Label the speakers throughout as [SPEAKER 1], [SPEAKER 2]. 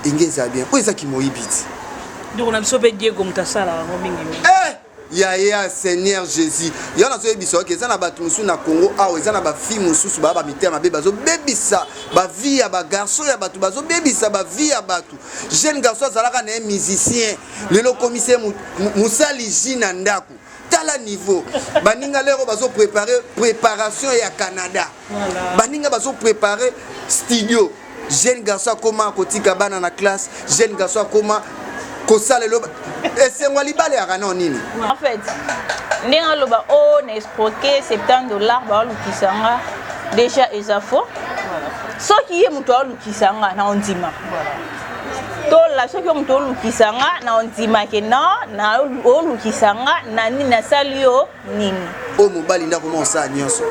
[SPEAKER 1] ingeza bien po eza ki moyibiti
[SPEAKER 2] donc on a besoin de Diego Mtasala mingi
[SPEAKER 1] ya Seigneur Jésus ya na zo biso ke ezana batu musu na Congo awo ezana ba fille mususu ba mitema be bazo bebisa ba vie ya ba garçon ya batu bazo bebisa ba vie ya batu jeune garçon azalaka na musicien lelo commissaire musali jina ndaku tala niveau baninga lero bazo préparation ya Canada baninga bazo préparer studio jeune garçon comment kotika bana na classe jeune garçon comment kosala lo esengo libale ya kana nini
[SPEAKER 3] en fait ndinga loba on escroquer $70 ba lukisanga déjà ezafo soki ye muto lukisanga na ondima to la soki muto lukisanga na ondima ke na lukisanga na nini na salio nini
[SPEAKER 1] o mobali ndako mo sa nyonso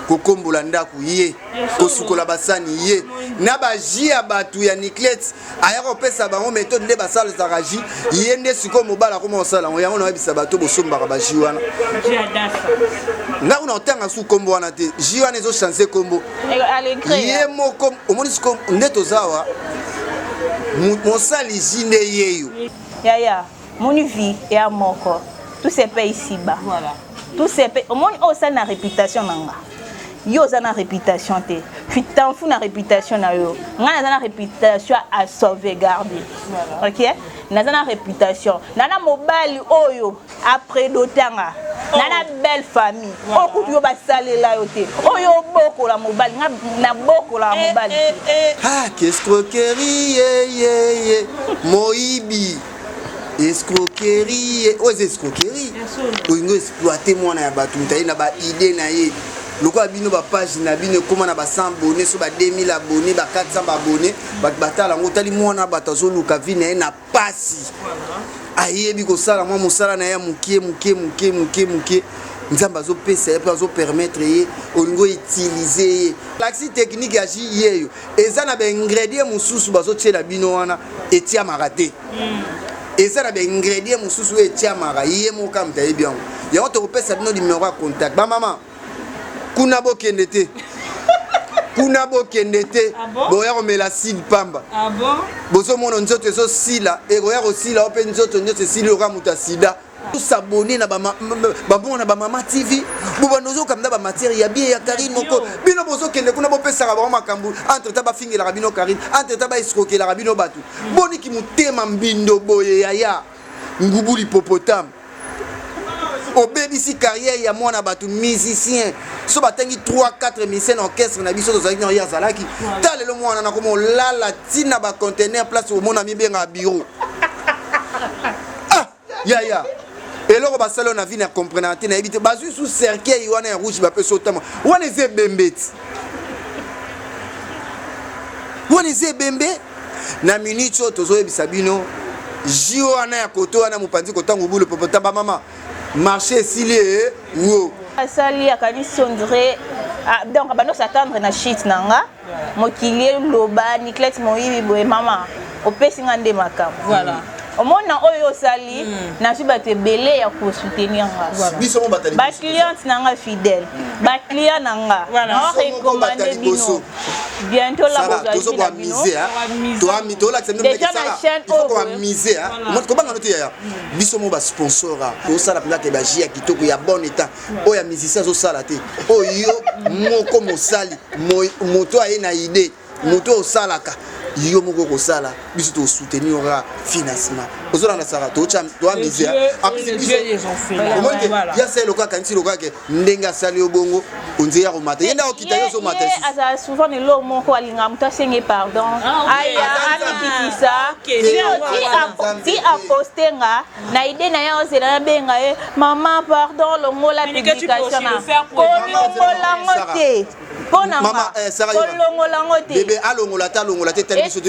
[SPEAKER 1] kokombola ndaku ye kosukola basani ye na baji ya batu ya Niclet aya kopesa bango méthode nde basala za raji ye nde siko mobala ko mosala yango na webisa bato bosombaka baji wana nga una otanga su kombo wana te ji wana ezo chancer kombo ye moko omoni siko nde tozawa mosali ji nde yeyo
[SPEAKER 3] ya moni vie ya moko tout c'est pas ici bas voilà tout c'est pas omoni o ça na réputation nanga yo za na réputation te tu t'en fous na réputation na yo nga na réputation à sauvegarder OK na za na réputation na mobali oyo après dotanga na belle famille okutu yo basalela yo te oyo boko la mobali na boko la mobali
[SPEAKER 1] qu'escroquerie moibi escroquerie aux escroquerie oingo exploiter mwana ya batu mutayi na ba idée na ye loko abino ba page na bino koma na ba 100 abonnés so ba 2000 abonnés ba 400 abonnés ba batala ngotali mwana batazo luka vina na pasi ayebi ko sala mwa musala na ya mukie nzamba zo pesa ya zo permettre ye olingo utiliser l'axi technique ya ji yeyo eza na ba ingrédients mususu bazo tshela bino wana etia marate eza na ba ingrédients mususu etia mara ye moka mtaye bien ya to pesa bino numéro ya contact ba mama kuna bokende te boya komela sile pamba bozomona nzoto ezosila ekoya kosila ope nzoto nyonso esili oka moto asida s'abonner na babona bamama tv bobanozokamda bamatière ya bien ya Karine moko bino bozokende kuna bopesaka bango makambo entre ta bafingelaka bino Karine entre ta baescrokelaka bino bato boniki motema mbindo boye yaya ngubu l'hippopotame obebisi carrière ya mwana batu musicien so batengi 3-4 musiciens orchestre na biso tozalaki na ya zalaki talelo mwana na komo lala tina ba conteneur place au mona mibenga bureau ya eloko basalo na vie na comprendre te na ebite bazui sous cercueil wana ya rouge ba peso tama wana ze bembeti wana ze bembe na minute tozo ebisa bino jio wana ya koto wana mupanzi kotango bulu popota ba mama marché silé wo
[SPEAKER 3] asali akanisi on dirait donc bano s'attendre na shit nanga mokili loba Niclet moyibi boye mama opesi ngande makam voilà omona oyo sali na suba te belé ya ko soutenir nga
[SPEAKER 1] biso mo batali
[SPEAKER 3] ba client nanga fidèle ba client nanga na recommander bino bientôt la
[SPEAKER 1] bozo ko miser to la tsendo meka sala il faut ko miser mo ko banga note ya biso mo ba sponsora ko sala pla ke ba jia kitoko ya bon état o ya musicien zo sala te oyo moko mo sali moto aye na idée moto o salaka yo moko ko sala biso to soutenir ra financement ozola na sara to miser après biso ya c'est le cas quand il le cas que ndenga sali obongo onze ya komata yenda okita yo zo mata
[SPEAKER 3] asa souvent ne lo moko alinga muta senge pardon aya amikisa ti a postenga na idée na ya ozela benga mama pardon lo ngola publication na ko longola ngote pona
[SPEAKER 1] mama sara yo
[SPEAKER 3] longola ngote
[SPEAKER 1] bébé alongola ta longola te tellement so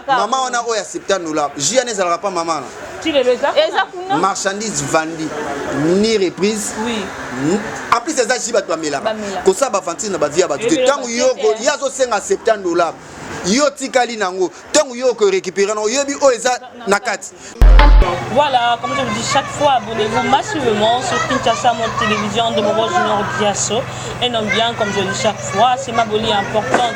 [SPEAKER 1] mama ona oya $70 jiane ezalaka pa mama na
[SPEAKER 3] exactement
[SPEAKER 1] marchandise vendue ni reprise
[SPEAKER 3] oui
[SPEAKER 1] en plus ça jiba to amela ko sa ba vantine na ba via ba te tangu yoko yazo senga $70 yo tikali nango tangu yoko récupérer no yobi o eza nakati.
[SPEAKER 2] Voilà, comme je vous dis chaque fois, abonnez-vous massivement sur Kinshasa Monde Télévision de Mobo Junior Diasso. Et non bien, comme je dis chaque fois, c'est ma bolie importante.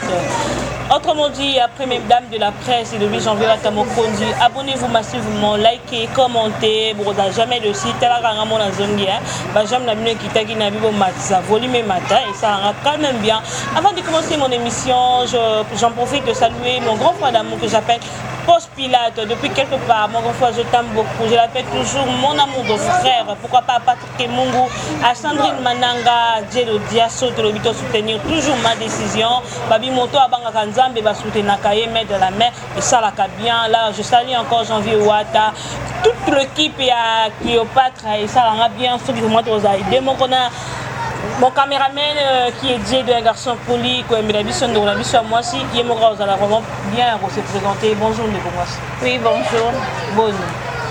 [SPEAKER 2] Autrement dit, après mesdames de la presse et de lui janvier Watamokondi, abonnez-vous massivement, likez, commentez, bon, jamais de site, la rangamo na zongi, j'aime la minute qui t'a qui n'a vu ça volume matin et ça rend quand même bien. Avant de commencer mon émission, j'en profite de saluer mon grand frère d'amour que j'appelle Post Pilate. Depuis quelque part, mon grand frère, je t'aime beaucoup. Je l'appelle toujours mon amour de frère. Pourquoi pas à Patrick Mungu, à Sandrine Mananga, Djedo Diasso, de l'obito soutenir toujours ma décision. Babi Moto, Abanga Kanzambe, va soutenir Nakaye, mettre de la mer, et ça la bien. Là, je salue encore Janvier Ouata, toute l'équipe et à Cléopâtre, et ça la bien. Ceux qui vont m'aider. Mon caméraman qui est Dieu un garçon poli, qui la mission de la mission moi aussi, il est vraiment bien pour se présenter. Bonjour, Ndeko.
[SPEAKER 3] Oui, bonjour.
[SPEAKER 2] Bonjour.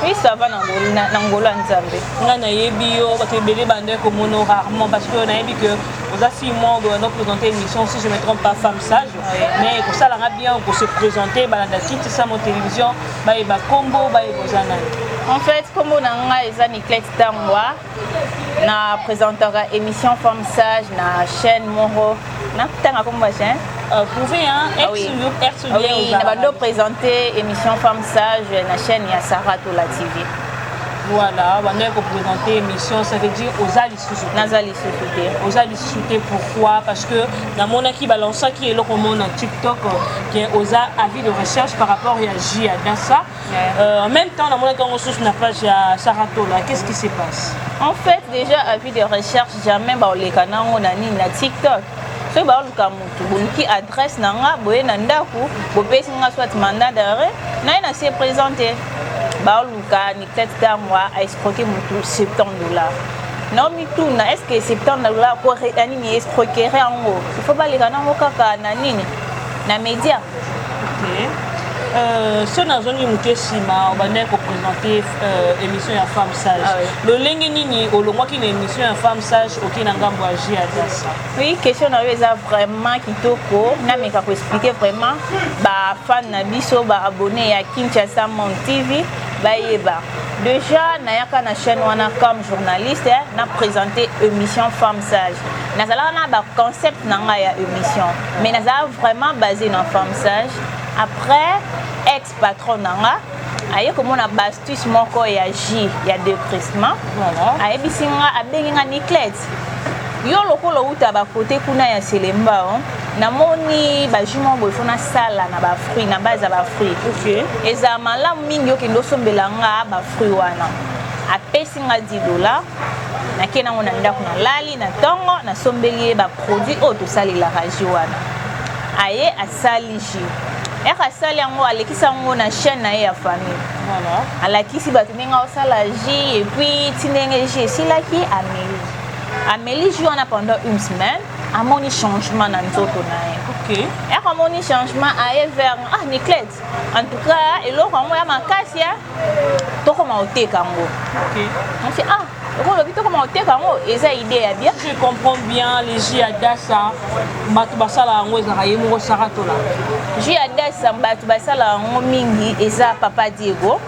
[SPEAKER 3] Oui, ça va dans Angola Nzambe.
[SPEAKER 2] On a eu bio, parce que Bélé Bandé comme on rarement, parce qu'on a vu que aux assimons doivent présenter une émission, si je ne me trompe pas, femme sage. Mais pour ça, on a bien pour se présenter, dans la petite ça mon télévision, il y a combo, il y a
[SPEAKER 3] en fait, comme on a Niclette Tangwa, na présentera émission femme sage na chaîne Moro. Na tanga comme chaîne.
[SPEAKER 2] Vous pouvez
[SPEAKER 3] oui, on va présenter émission femme sage na chaîne ya Sarato la TV.
[SPEAKER 2] Voilà, on va présenter l'émission, ça veut dire aux Ali Souté. Aux Ali Souté, pourquoi? Parce que dans mon équipe balance qui est là comme on a TikTok, qui est aux avis de recherche par rapport à J à Dassa. En même temps, dans mon équipe on source na page à Sarato là, qu'est-ce qui se passe?
[SPEAKER 3] En fait, déjà avis de recherche jamais ba les canaux on a ni na TikTok. So ba luka mutu qui adresse nanga boye na ndaku, bo pesi nga soit mandat d'arrêt, na se présenter. Baoluka Niclette Tangwa a escroqué mon $70. Non, mais tout, est-ce que $70 pour réanimer escroquer en haut? Il faut pas les gagner au caca, nanine, na média.
[SPEAKER 2] Ok. Si on a besoin de on va présenter émission à femme sage. Le Lengenini, ou le mois qui est émission à femme sage, ok, n'a pas bougé à ça.
[SPEAKER 3] Oui, question on a vraiment qui toko, n'a mais qu'à expliquer vraiment, bah fan na biso, bah abonné à Kinshasa Mon TV, bah yeba. Déjà, na na chaîne wana comme journaliste, n'a présenté émission femme sage. Na zala na ba concept na ya émission, mais na zala vraiment basé dans femme sage. Après, ex-patron nanga, aye comme on a bastus moko ya J, ya décrissement. Voilà. Aye bisinga abenga Niclette. Yo lokolo uta ba côté kuna ya Selemba, namoni ba jument boy fona sala na ba fruit na base ba fruit. OK. Eza malamu mingi okendo sombelanga ba fruit wana. Apesinga $10. Na kena ngona ndako na lali na tongo na sombeli ba produit auto sali la radio wana. Aye asali J. Eka sali yango alekisa yango na chaîne na ya famille. Voilà. Alakisi batu ninga osala J et puis tinenge J silaki Amélie joue pendant une semaine, a mon changement dans nzoto na ye. OK. Eka moni changement aye vers Niclette. En tout cas, et l'autre moi ya makasi ya to koma oteka ngo. OK. On fait comment on eza idée ya bien.
[SPEAKER 2] Je comprends bien les J à Dassa, batu basala ngo eza yemo Sarato là.
[SPEAKER 3] J à Dassa batu basala ngo mingi eza papa Diego.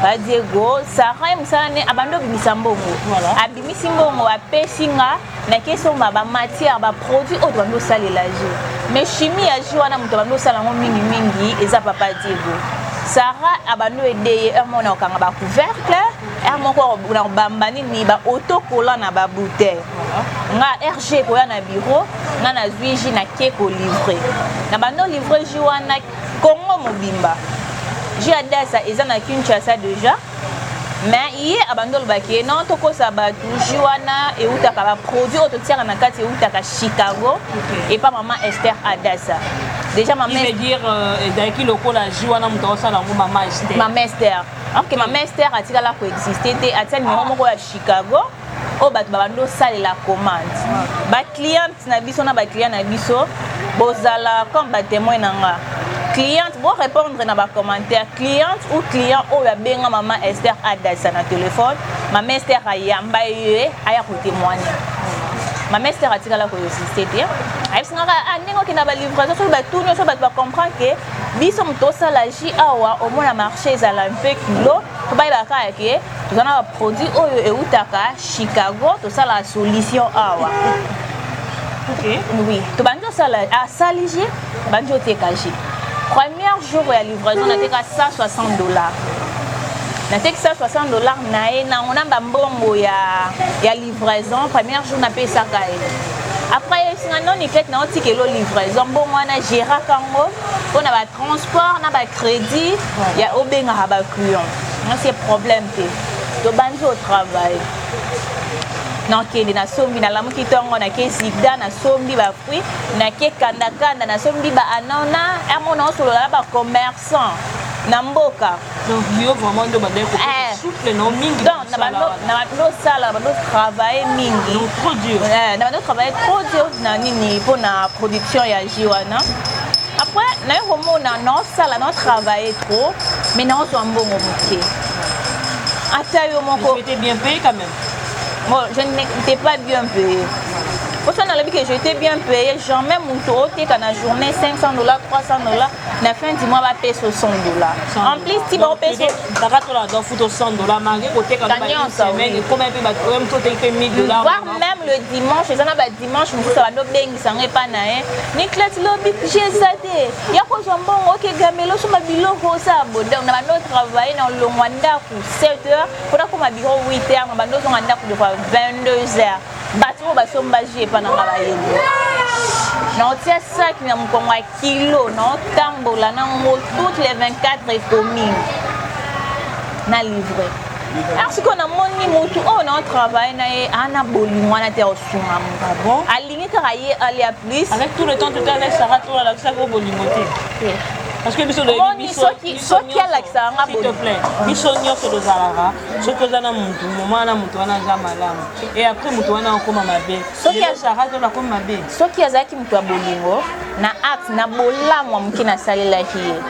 [SPEAKER 3] Papa Diego, Sarah msane abando bimisambongo. Voilà. Abimisimbongo apesinga na keso ba matière ba produit auto bando salela J. Mais chimie ya J wana muto bando sala ngo mingi eza papa Diego. Sarah abando edeye mona okanga ba couvercle moko na bambani ni ba autocollant na ba bouteille nga RG ko ya na bureau nga na zuiji na keko livrer na bando livrer J wana Congo mobimba J Adassa eza na Kinshasa déjà mais iye abando lobaki non toko sabatu J wana e utaka ba produit ototiaka na kati e utaka Chicago et pas maman Esther Adassa. Déjà ma mère
[SPEAKER 2] dire d'ailleurs loko la J wana muto sala ngo maman Esther.
[SPEAKER 3] Maman Esther. Ok, maman Esther a tika la coexister te atia numéro moko ya Chicago o batu babando salela commande. Ba client na biso na ba client na biso bozala comme ba témoin nanga. Cliente bon répondre na ba commentaire cliente ou client o ya benga maman Esther Adassa na téléphone. Maman Esther ayamba ye aya ko témoigner. Maman Esther a tika la coexister te. Aïe singa ndingo ki na ba livraison so ba tourner so ba comprendre que biso mtosa la J awa au moins la marché ezala un peu kilo to ba ka ke tozana ba produit oyo e utaka Chicago to sala solution awa. Oui, tu banjo sala à Salige, banjo TKG. Premier jour de la livraison, on a été à $160. On a été à $160 on a bambongo ya livraison. Premier jour, on a payé ça. Après, si on a une livraison, bon, on a géré on a transport, on a crédit, il y a aucun client. C'est problème. Tu banjo au travail. Non, qui na sombi na lamu kitongo na ke zigda na sombi ba fruit na ke kanda na sombi ba anona amona solo la ba commerçant na mboka.
[SPEAKER 2] Donc yo vraiment de bande ko souple non mingi.
[SPEAKER 3] Donc na bando sala bando travailler mingi.
[SPEAKER 2] Donc trop dur.
[SPEAKER 3] Na bando travailler trop dur na nini pour na production ya jiwana. Après na yo mona non sala non travailler trop mais non so mbongo muke. Ata yo moko.
[SPEAKER 2] Tu étais bien payé quand même.
[SPEAKER 3] Bon, je n'étais pas bien payé. Pour ça, on a dit que j'étais bien payé. Jamais mon tour, quand la journée, $500, $300, la fin du mois, va payer $60. En plus, si on paye $100, voire même le dimanche, dimanche, ça va nous pas Nicolas Lobby, j'ai zadé. Il y a quoi bon, ok, Gamelo, sur ma bilo, ça, on a travaillé dans le Rwanda pour 7 heures, pour qu'on m'a dit 8 heures, on a pour 22 heures. Bateau ba somba j'ai pas na ngala yendo na otia sac na mkongo kilo na tambola na ngo toutes les 24 communes na livré. Alors ce qu'on a moni mutu on a travaillé na ana bolingo na te osunga
[SPEAKER 2] bon
[SPEAKER 3] alingi karaye aller à plus
[SPEAKER 2] avec tout le temps tout à l'heure ça ratourne la ça ko bolingoté. Parce que biso
[SPEAKER 3] qui a l'accent à
[SPEAKER 2] s'il te plaît biso nyonso dozalaka soki ozana mutu moma na mutu wana za malamu et après mutu wana okoma mabe soki azara to na koma mabe
[SPEAKER 3] soki azaki mutu ya bolingo na acte na bolamu muki na salela hiye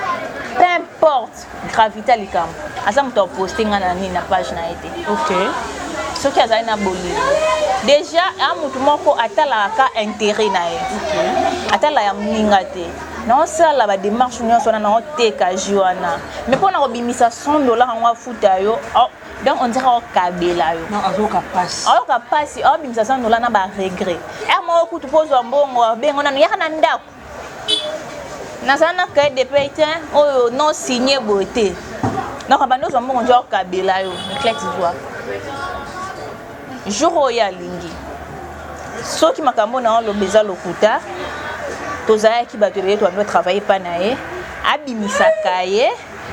[SPEAKER 3] peu importe gravité likambo asa mutu poster ngana nini na page na été
[SPEAKER 2] OK
[SPEAKER 3] soki azali na bolingo déjà mutu moko atalaka intérêt na ye atala ya mninga te non ça la démarche nous on a TKG wana mais pour na obimisa $100 en futa yo donc on dirait au kabela yo
[SPEAKER 2] non azoka passe
[SPEAKER 3] obimisa $100 na ba regret mo ku tu pose mbongo bengo na yaka na ndako na sana ka de payten o non signé beauté donc abando zo mbongo njo kabela yo Nicolas voix jour ya lingi soki makambo na lo beza lokuta tozayaki bato ebele toambi travailler pa na ye abimisaka ye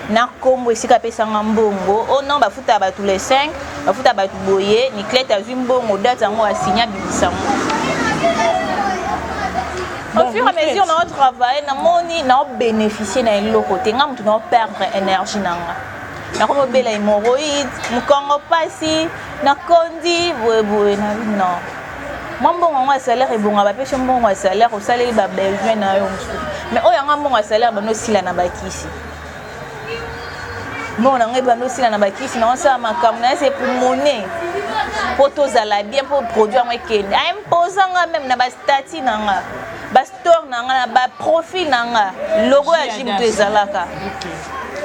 [SPEAKER 3] na kombo esika pesanga mbongo o non bafuta bato les 5 bafuta bato boye Nicolas azwi mbongo date yango asinya abimisanga au fur et à mesure na travailler na moni na bénéficier na eloko te nga mutu na perdre énergie nanga na komo bela hémorroïde mukongo pasi na kondi boye na non mbongo ngwa salaire ebonga ba pesa mbongo salaire au salaire ba besoin na yo mais oyo nga mbongo salaire bano sila na bakisi mbongo na ngai bano sila na bakisi na sa makambo na c'est pour monnaie pour tozala bien pour produire moi kende a imposant même na ba statut na nga ba store na nga na ba profil na nga logo ya jibu ezalaka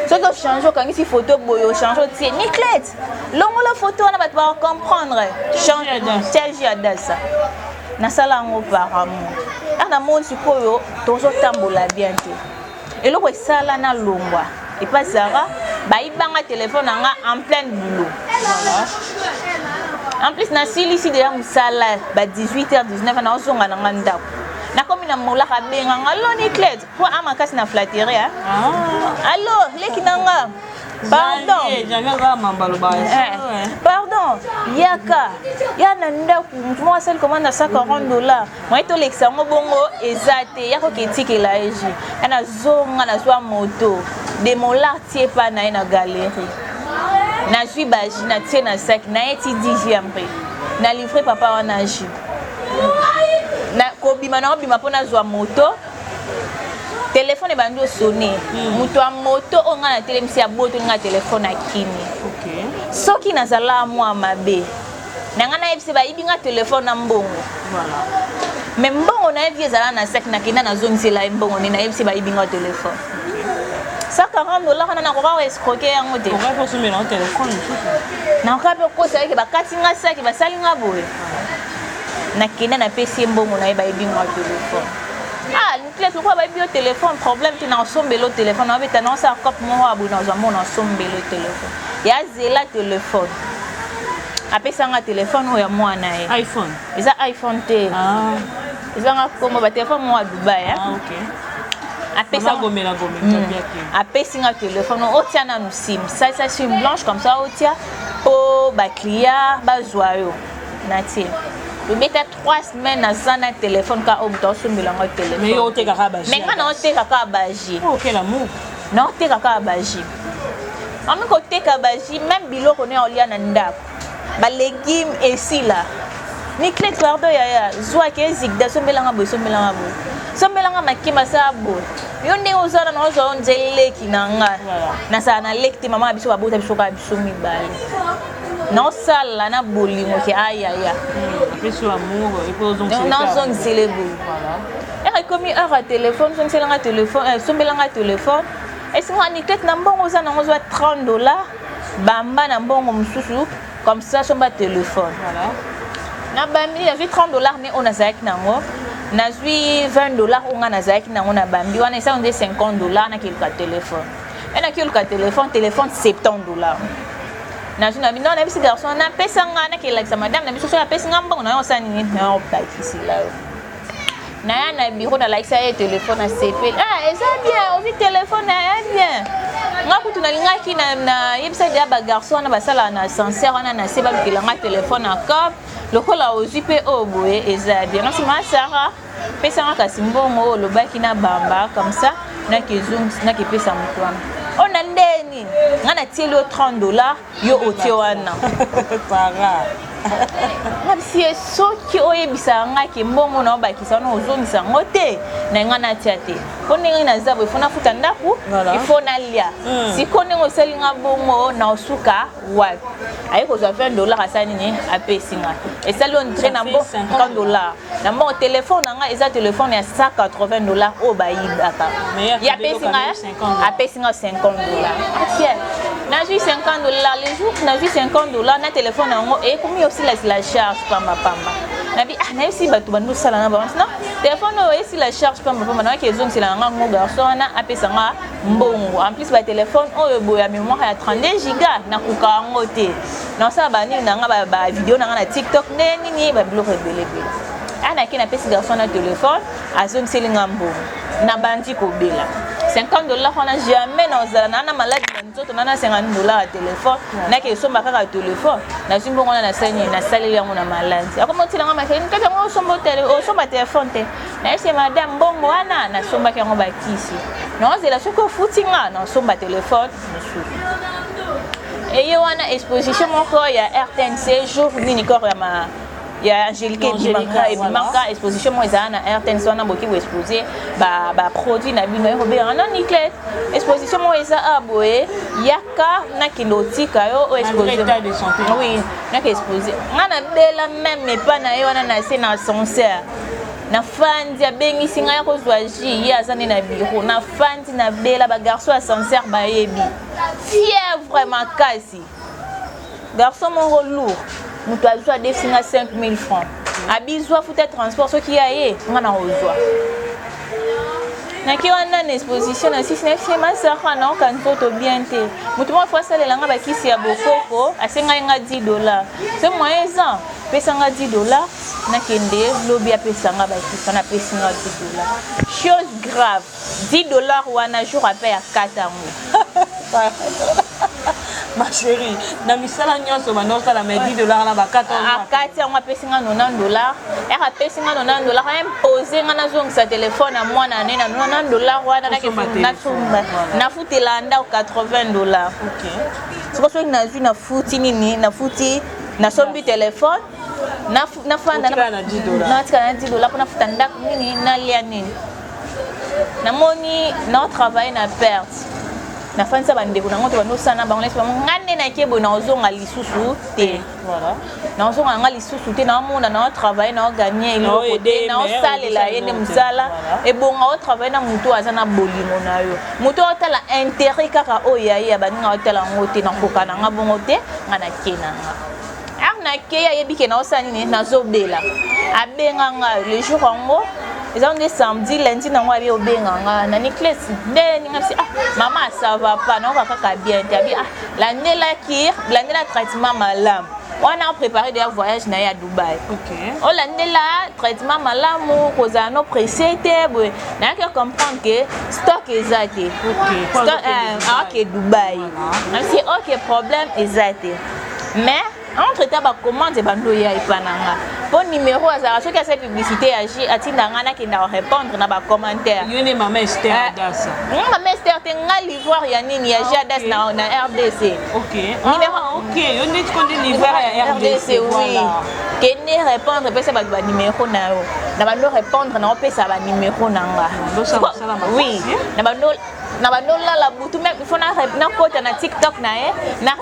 [SPEAKER 3] ce que change quand ici photo boyo change tie Nicolas longo la photo na bato ba comprendre change ya dasa na sala ngo par amour ana mon sikoyo tozo tambola bien te eloko esala na longwa et pas Zara ba ibanga téléphone nga en plein boulot voilà en plus na sili si déjà musala ba 18h 19h na ozonga na nganda na komi na molaka benga ngalo Nicolas pour amakasi na flatterie allo leki nanga pardon pardon yaka yana ndaku mutu mo asali commande à $140 moi to lekisa ngo bongo ezate yako ketikela eji ana zonga na zwa moto de molar tie pa na ina galerie na zwi baji na tie na sac na eti 10e prix na livrer papa wana ji na kobima na obima pona zwa moto téléphone bando sonné mutu a moto onga na telemisi ya boto nga téléphone akini
[SPEAKER 2] OK
[SPEAKER 3] soki nazala mwa mabe nanga na ebisi ba ibinga téléphone na mbongo
[SPEAKER 2] voilà
[SPEAKER 3] mais mbongo na evi ezala na sac na kina na zongisela mbongo ni na ebisi ba ibinga téléphone $140 na ko escroquer yango te
[SPEAKER 2] on va faire soumettre un téléphone
[SPEAKER 3] na ko pe ko sa ke ba katinga sac ba salinga boye na kenda na pesi mbongo na ba ibingo téléphone ah Niclette pourquoi ba bio téléphone problème tu na sombelo téléphone na beta na sa cop mo abu na za mo na sombelo téléphone ya zela téléphone apesa nga téléphone oya mwana ye
[SPEAKER 2] iPhone
[SPEAKER 3] eza iPhone te
[SPEAKER 2] ah
[SPEAKER 3] eza nga kombo ba téléphone mo a Dubai
[SPEAKER 2] ah OK
[SPEAKER 3] apesa
[SPEAKER 2] gomela
[SPEAKER 3] apesi nga téléphone otia na sim ça sim blanche comme ça otia po ba client ba joyeux na tie le beta 3 semaines na zana téléphone ka omto sombela nga téléphone
[SPEAKER 2] mais yo te kaka baji
[SPEAKER 3] mais kana te kaka baji
[SPEAKER 2] OK l'amour
[SPEAKER 3] non te kaka baji ami ko te kaka baji même biloko ne olia na ndako ba légumes ici là Niclette Wardo ya zwa ke zigda sombela nga bo sombela nga makima sa bo yo nde ozana na ozo nzele kinanga na sa na lekti mama biso babota biso ka biso mibale na sala na bolingo ke aya
[SPEAKER 2] biso amour et puis ozon
[SPEAKER 3] célébrer non zon célébrer voilà et comme heure à téléphone son selanga téléphone sombela nga téléphone et si moi Niclette na mbongo ozana ozo $30 bamba na mbongo mususu comme ça somba téléphone
[SPEAKER 2] voilà
[SPEAKER 3] na bambi na $30 ne ona zaki nango na $20 onga na zaki nango na bambi wana esa on $50 na kilka téléphone et na kilka téléphone $70 na juna bino na bisi garçon na pesa nga na kilakisa madame na biso so na pesa nga mbongo na yo sani na opakisi la na ya na biro na like ça téléphone na CP ah eza bien on dit téléphone na bien nga kutu na lingaki na yebisa dia ba garçon na basala na ascenseur wana na seba bilanga téléphone na cop lokola ozipe oboye eza bien na sima sara pesa nga kasimbongo lobaki na bamba comme ça na kizung na kipesa mtwana ona ndeni nga na tieli $30 yo otie wana
[SPEAKER 2] para
[SPEAKER 3] na bisi soki oyebisa nga ke mbongo na obakisa na ozongisa ngo te na nga na tia te po ndenge na zabo ifo nafuta ndaku ifo na lia siko ndenge osali nga bongo na osuka wapi aye kozwa $20 asali nini apesi nga esali ontre na mbo $50 na mbo téléphone na nga eza téléphone ya $180 oyo bayibaka ya apesi nga $50 atie na jui $50 les jours na jui $50 na téléphone nango et comme aussi la charge pamba na bi na yesi batu bandu sala na ba non téléphone o yesi la charge pamba na ke zone sila nga ngo garçon na apesa nga mbongo en plus ba téléphone oyo boya mémoire ya 32 giga na kuka ngo te na sa ba ni na nga ba vidéo na nga na TikTok nini ba bloko ebele ana ki na pesi garçon na téléphone a zone selinga mbongo na bandi ko bela $50 on a jamais na malade nzoto na $50 à téléphone na ke somba kaka téléphone na zimbo ngona na sani na saleli yango na malade akoma tilanga makeni kaka ngo somba téléphone te na ese madame bongo wana na somba kango bakisi na ozela soko futinga na somba téléphone mususu et wana exposition moko ya RTNC jour nini ko ya Angélique Bimaka exposition moi za na RTNC wana boki bo exposer ba produit na bino ko be na Niclette exposition moi za aboye yaka na kilotika yo exposition oui na ke exposer ngana bela même pas na yo wana na se na ascenseur na fandi abengisi nga ya kozwa ji ya zani na biro na fandi na bela ba garçon ascenseur ba yebi fièvre makasi garçon mon lourd mutu azwa definga 5000 francs abizwa futa transport soki yaye ngana ozwa na ki wana na exposition na 6 ma sara na kanto bien te mutu mo fois salela nga bakisi ya bokoko asenga nga $10 c'est moyen ça pesa nga $10 na kende lobi apesa nga bakisi na pesa nga $10 chose grave $10 wana jour après ya 4 ans
[SPEAKER 2] ma chérie na misala nyonso banosa la $10 na ba 4 ans
[SPEAKER 3] akati yango apesi nga $90 eka apesi nga $90 impose nga nazongisa telefone ya mwana ne na $90 wana nafutela ndako $80 soko soki nazwi nafuti nini nafuti nasombi telefone nafanda natika na $10 mpo nafuta ndako nini nalia nini namoni na travaille na perte na fansa bandeko nango to banosana bango lesi bango ngane na kebo na ozonga lisusu te voilà na ozonga nga lisusu te na mona na travailler na gagner iloko te na osalela yende musala e bonga o travailler na mutu azana bolimo na yo mutu otala intérêt kaka oya ya baninga otala ngote na kokana nga bongo te ngana kenanga na ke ya yebi ke na osani na zobela abenga nga le jour ngo ils ont des samedi lundi na ngwa bi obenga nga na Nicolas nde ninga si maman ça va pas non va kaka bien tabi la nela traitement malam on a préparé des voyages na Dubaï. OK. On l'a là traitement malamu cause no pressé té na que comprendre que stock exact. OK. OK Dubaï. Même si OK problème exact. Mais entre taba commande bando ya ipananga. Bon numéro azara ceux qui a cette publicité agi atindanga na ki na répondre na ba commentaire.
[SPEAKER 2] Yone maman Esther Adas.
[SPEAKER 3] Maman Esther tenga l'ivoire ya nini ya Adas na RDC.
[SPEAKER 2] OK. Numéro OK, yone tu connais l'ivoire ya RDC
[SPEAKER 3] oui. Kene répondre pesa ba numéro na yo. Na bando répondre na pesa ba numéro nanga. Oui. Na bando la butu même il faut na kota na TikTok na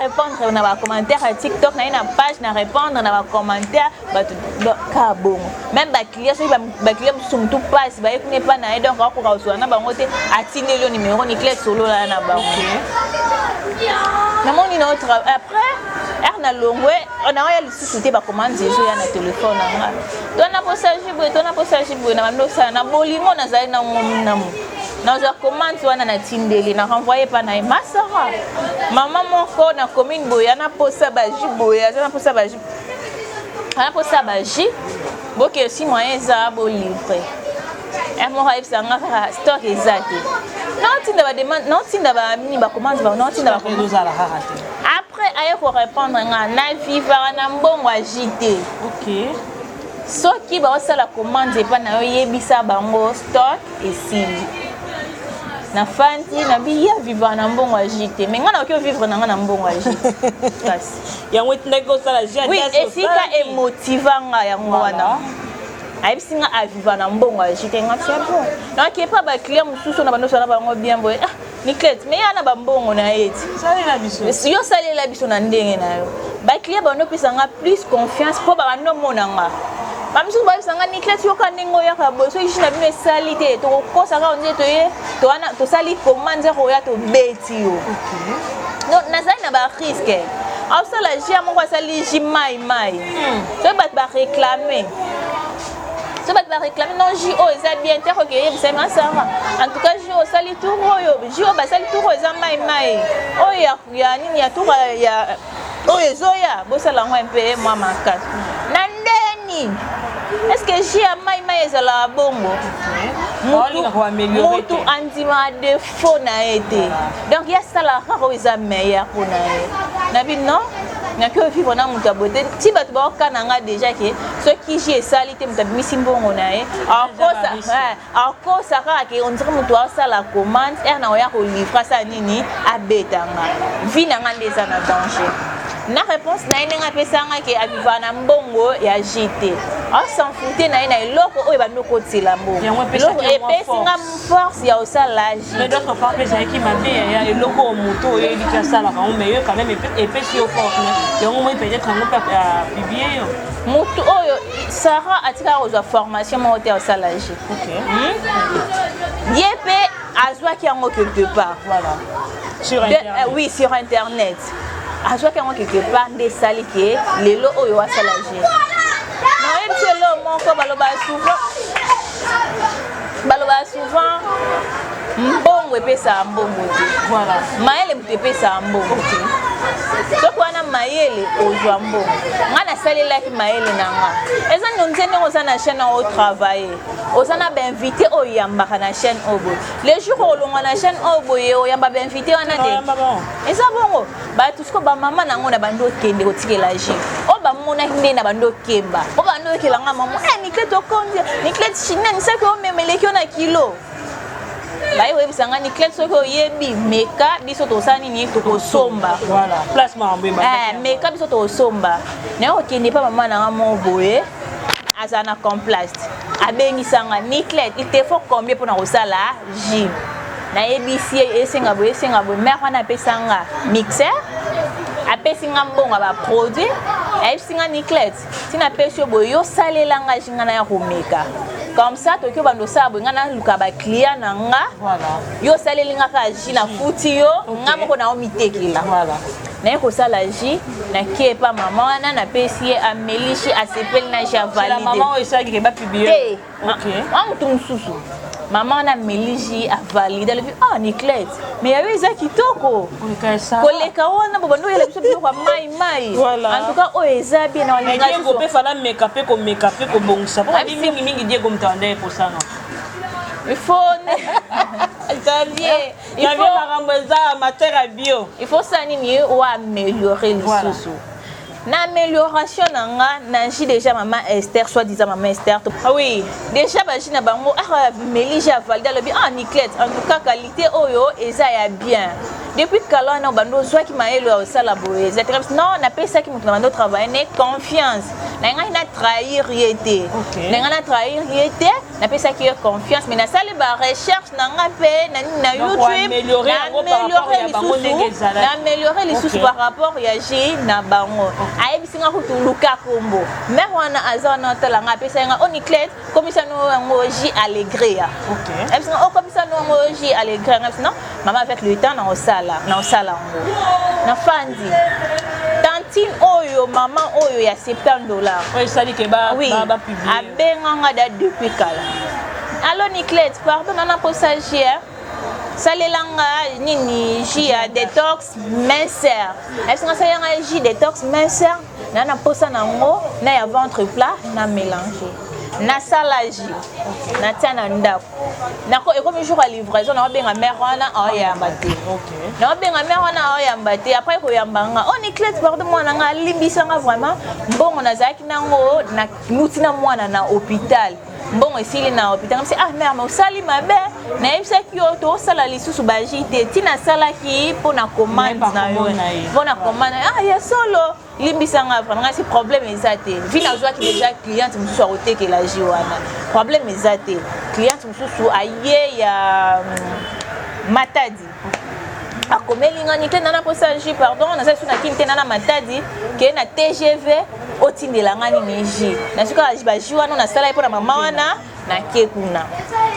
[SPEAKER 3] répondre na ba commentaire à TikTok na page na répondre na ba commentaire ba ka bon même ba client so ba client sont tout passe ba ekune pas na donc ko ka uswa na bango te atinde le numéro ni clé solo là na ba na moni notre après na longwe on a ya lisusu te ba commande zo ya na téléphone nga dona posage boy na bando sa na bolingo na zali na ngom na za commande wana na tindeli na renvoyer pa na masara maman moko na commune boya na posa ba jiboya na posa ba ji boke si moyen za bo livrer mo rêve ça nga stock exact non tinda ba demande non tinda ba mini ba commande ba non tinda ba après aye ko répondre nga na vivre na mbongo agité. OK. Soki ba osala commande pa na yo yebisa bango stock et sili na fanti na biya vivre na mbongo agité mais ngana okyo vivre na ngana mbongo agité kasi
[SPEAKER 2] yango tindako sala jade
[SPEAKER 3] oui esika emotivanga yango wana ayibisinga a vivre na mbongo agité nga c'est bon donc ke pa ba client mususu na bando sala bango bien boy Nicolas mais yana ba mbongo na yeti
[SPEAKER 2] salela biso
[SPEAKER 3] yo salela biso na ndenge na yo ba client bando pisanga plus confiance po ba bando monanga Mamsu ba sanga Nicolas yo kaningo ya kabo so ishina bino salite to ko sanga onje to ye to ana to sali commande ko ya to beti yo. OK. Donc nazali na ba risque. Au sala ji amo ko sali ji mai. So ba réclamer. So ba réclamer non ji o eza bien te ko ke ye bisema sanga. En tout cas ji o sali tout yo ji o ba sali tout eza mai. O ya nini ya tout ya o ezoya bo sala ngo mpe moi makat. Est-ce que j'ai à maïma ezala bongo? Mutu andima défaut na été. Donc il y a ça la rare eza meilleur pour na. Nabi non? Na que vivre na mutu abote. Ti batu ba kananga déjà que ce qui j'ai salité mutu misimbongo na e. Encore ça ka on dirait mutu ça la commande er na oya ko livrer ça nini abetanga. Vi na ngande za na danger. Na réponse na nga pesanga ke abiva na mbongo ya JT. On s'en foutait na eloko oyo bandoko tila mbongo. Eloko epesinga force ya osalage.
[SPEAKER 2] Mais d'autre part pesa ki mabe ya eloko moto oyo elika sala ka mais yo quand même epesi yo force. Yango moi peut-être ngo pa publier yo.
[SPEAKER 3] Moto oyo Sarah atika ozo formation mo hotel osalage.
[SPEAKER 2] OK.
[SPEAKER 3] Yepé azwa ki yango quelque part.
[SPEAKER 2] Voilà. Sur internet.
[SPEAKER 3] Oui, sur internet. Azwa ki yango quelque part des sali ke lelo oyo osalage. Non, et c'est là mon ko baloba souvent mbongo epesa mbongo te.
[SPEAKER 2] Voilà.
[SPEAKER 3] Maele mutepesa mbongo te. Soko wana maele ozwa mbongo. Ngana salela ki maele nanga. Eza nonzene ozana chaîne au travail. Ozana ba invité oyamba na chaîne obo. Les jours olonga na chaîne obo ye oyamba ba invité wana te. Eza bongo. Ba tusko ba mama nango na bando kende kotikela ji. O ba mona hinde na bando kemba. O bando kelanga mama. Nicolas to konzi. Nicolas china ni sako memeleki na kilo. Baye we bisanga Nicolas soko yebi meka biso to sani ni to kosomba.
[SPEAKER 2] Voilà. Placement mbemba.
[SPEAKER 3] Meka biso to somba. Na o kende pa mama na mo boye. Azana complace. Abengisanga Nicolas, il te faut combien pour na osala ji. Na ebisi esenga bo mère na pesanga mixeur. Apesinga mbongo ba produit. Esinga Nicolas. Tina pesio boyo salelanga jinga na ya komeka. Comme ça to ke bando sa bonga na luka ba client nanga.
[SPEAKER 2] Voilà.
[SPEAKER 3] Yo salelinga ka jina futi yo ngamo ko na o mitekila.
[SPEAKER 2] Voilà.
[SPEAKER 3] na ko sala ji na ke pa maman wana na pesi amelishi asepeli na ja valide
[SPEAKER 2] la maman o ça qui va publier
[SPEAKER 3] OK on tum susu maman na meliji a valide le ah Niclette mais yawe za kitoko koleka wana bobo ndo yele biso kwa mai en tout cas o eza bien na
[SPEAKER 2] walinga ko pe fala make up ko bongisa pour mingi die comme tande pour ça non
[SPEAKER 3] il faut Xavier il faut
[SPEAKER 2] maramboza amateur à bio
[SPEAKER 3] il faut ça nini ou améliorer les sous na amélioration nanga nanji déjà maman Esther soi-disant maman Esther ah oui déjà ba jina bango melija valide le bien Niclette en tout cas qualité oyo eza ya bien depuis kala na bando soit qui maelo au sala boye non na pesa qui mutu na bando travailler confiance na nga na trahir yete na trahir yete na pesa qui confiance mais na sala ba recherche nanga pe na YouTube na améliorer les sous par rapport ya ji na bango ayebisinga kutuluka kombo même wana azana talanga pesa nga Niclette comme ça nous emoji alegria ayebisinga comme ça nous emoji alegria non maman avec le temps na osala ngo na fandi tantine oyo maman oyo ya $70
[SPEAKER 2] oui ça dit que ba publier
[SPEAKER 3] abenga da depuis kala allo Niclette pardon na passager salelanga nini jia detox minceur est-ce que ça y a jus detox minceur na posa nango na ya ventre plat na mélanger na salaji na tiana ndako nako ekomi jour à livraison na benga mère wana oyamba te na benga mère wana oyamba te après ko yambanga Niclette pardon mwana nga limbisanga vraiment mbongo na zaki nango na mutina mwana na hôpital bon esili na hôpital comme ah mère mais osali mabe na yebisa ki to sala lisusu baji te tina sala ki pona commande na yo pona commande ah ya solo limbisanga vraiment c'est problème ezate vina zwa ki déjà cliente mususu arote ke la jiwana problème ezate cliente mususu aye ya Matadi akomelinga Niclette nana posaji pardon na sasu na kinte nana Matadi ke na TGV otindelanga ni ji na suka ba jiwana na sala pour na mama wana na kekuna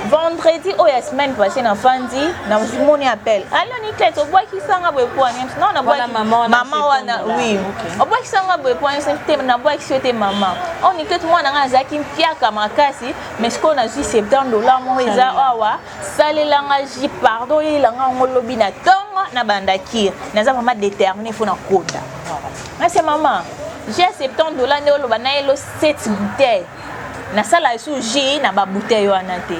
[SPEAKER 3] vendredi o ya semaine passée na fandi na moni appel allo Niclette o bois qui sanga boy point non na bois maman wana oui o bois qui sanga boy point c'est na bois qui souhaite maman Niclette mwana nga zaki mpiaka makasi mais ce qu'on a ju $70 mo eza awa salelanga ji pardon ilanga ngolobi na tongo na bandakir naza vraiment déterminé faut na kota merci maman j'ai $70 ne lo banaelo 7 bouteilles na sala sous ji na ba bouteille wana te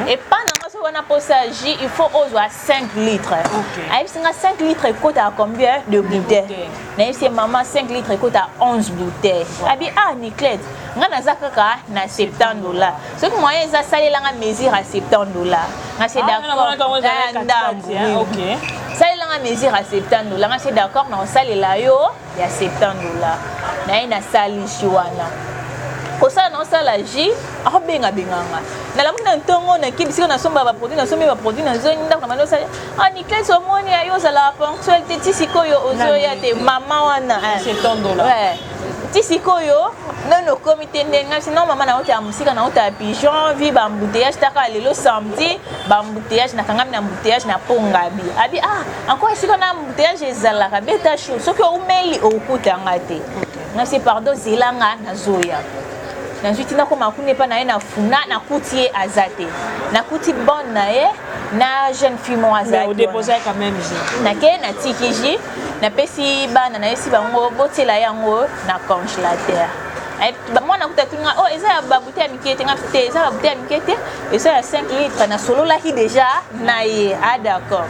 [SPEAKER 3] et pas na so wana posa ji il faut ozoa 5 litres ayi singa 5 litres coûte à combien de bouteilles na c'est maman 5 litres coûte à 11 bouteilles abi Niclette nga na zakaka na $70 ce que moyen ça salela nga mesure à $70 nga c'est d'accord salela nga mesure à $70 nga c'est d'accord na salela yo ya $70 na ina sali shiwana kosa na sala ji abenga benganga na la muna ntongo na kibisika na somba ba produit na somba ba produit na zone ndako na mano sala Niclette somoni ayo sala ponctualité tisiko yo ozo ya te mama wana
[SPEAKER 2] $70
[SPEAKER 3] ouais tisiko yo non comité ndenga sinon mama na ota musika na ota pigeon vi ba embouteillage taka lelo samedi ba embouteillage na kangami na embouteillage na pongabi abi encore siko na embouteillage ezala ka beta chaud soki o meli o kutanga te na c'est pardon zilanga na zoya na nzwiti na koma kune pa na ye na funa na kuti azate na kuti bonne na ye na jeune fille mo azate
[SPEAKER 2] au déposer quand même
[SPEAKER 3] na ke na tikiji na pesi bana na yesi bango botela yango na congélateur mwana kutatunga eza ba bouteille mikete nga te eza ba bouteille mikete eza ya 5 litres na solo la ki déjà na ye d'accord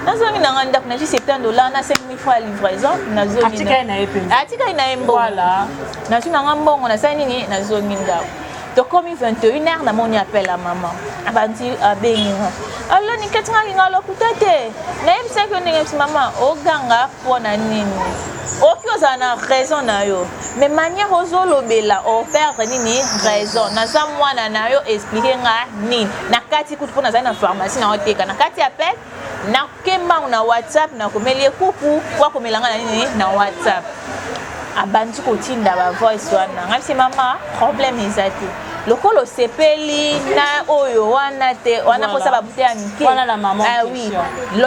[SPEAKER 3] nazongi na nganda kuna ji $70 na 5000 francs livraison nazongi atika ina embo
[SPEAKER 2] voilà
[SPEAKER 3] nazongi na ngambongo na sani nini nazongi ndako to comme 21h na moni appel à maman abandi abenga allo Niclette nga lokuta te na yebisa ko ndenge maman oganga pona nini okioza na raison na yo mais manière ozolobela o perdre nini raison naza mwana na yo expliquer nga nini na kati kutu pona za na pharmacie na oteka na kati appel na kemba na WhatsApp na komelie kuku kwa komelanga na nini na WhatsApp abandi kotinda ba voice wana ngapsi mama problème ezati lokolo sepeli na oyo wana te wana kosa ba bouteille ya mike
[SPEAKER 2] wana la maman
[SPEAKER 3] oui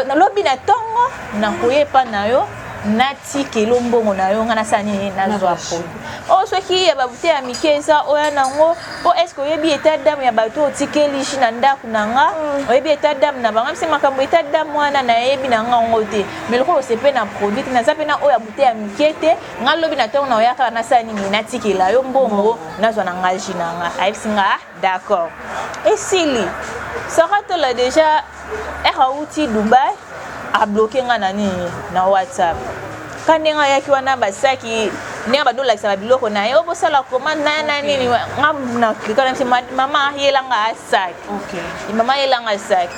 [SPEAKER 3] na lobi na tongo na koyepa na yo nati kilo mbongo na yo ngana sani nazwa produit o soki ya babute ya mikeza oya nango o est-ce que yebi état d'âme ya bato otikeli shi na ndaku nanga oyebi état d'âme na bango mse makambo état d'âme wana na yebi nanga ngote mais loko sepe na produit na zape na oya bute ya mikete ngalobi na tongo na oya ka na sani nati kila yo mbongo nazwa na ngaji nanga aisinga d'accord et sili Sarah là déjà outil Dubai a bloqué nani na WhatsApp. Quand nenga yaki wana basaki nenga badola kisa biloko na yo bosala commande na nini ngamna klika na mama yelanga sac. OK. Mama yelanga sac.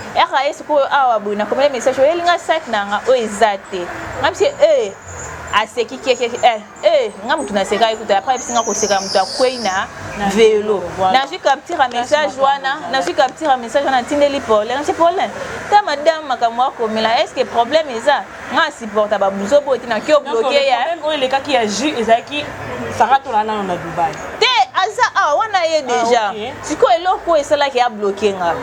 [SPEAKER 3] Esiko awa buna comme message yelinga sac nanga o ezate. Ngamsi aseki keke ngam tunaseka ikuta après bisinga ko seka mtu akwena vélo na suis capter un message wana tindeli Paul c'est Paul ta madame makamwa komela est-ce que problème eza nga supporta ba buzo boti na ki bloqué ya
[SPEAKER 2] même o le cas qui a ju ezaki Sarah to na Dubai
[SPEAKER 3] te aza wana ye déjà siko eloko esala ki a bloqué nga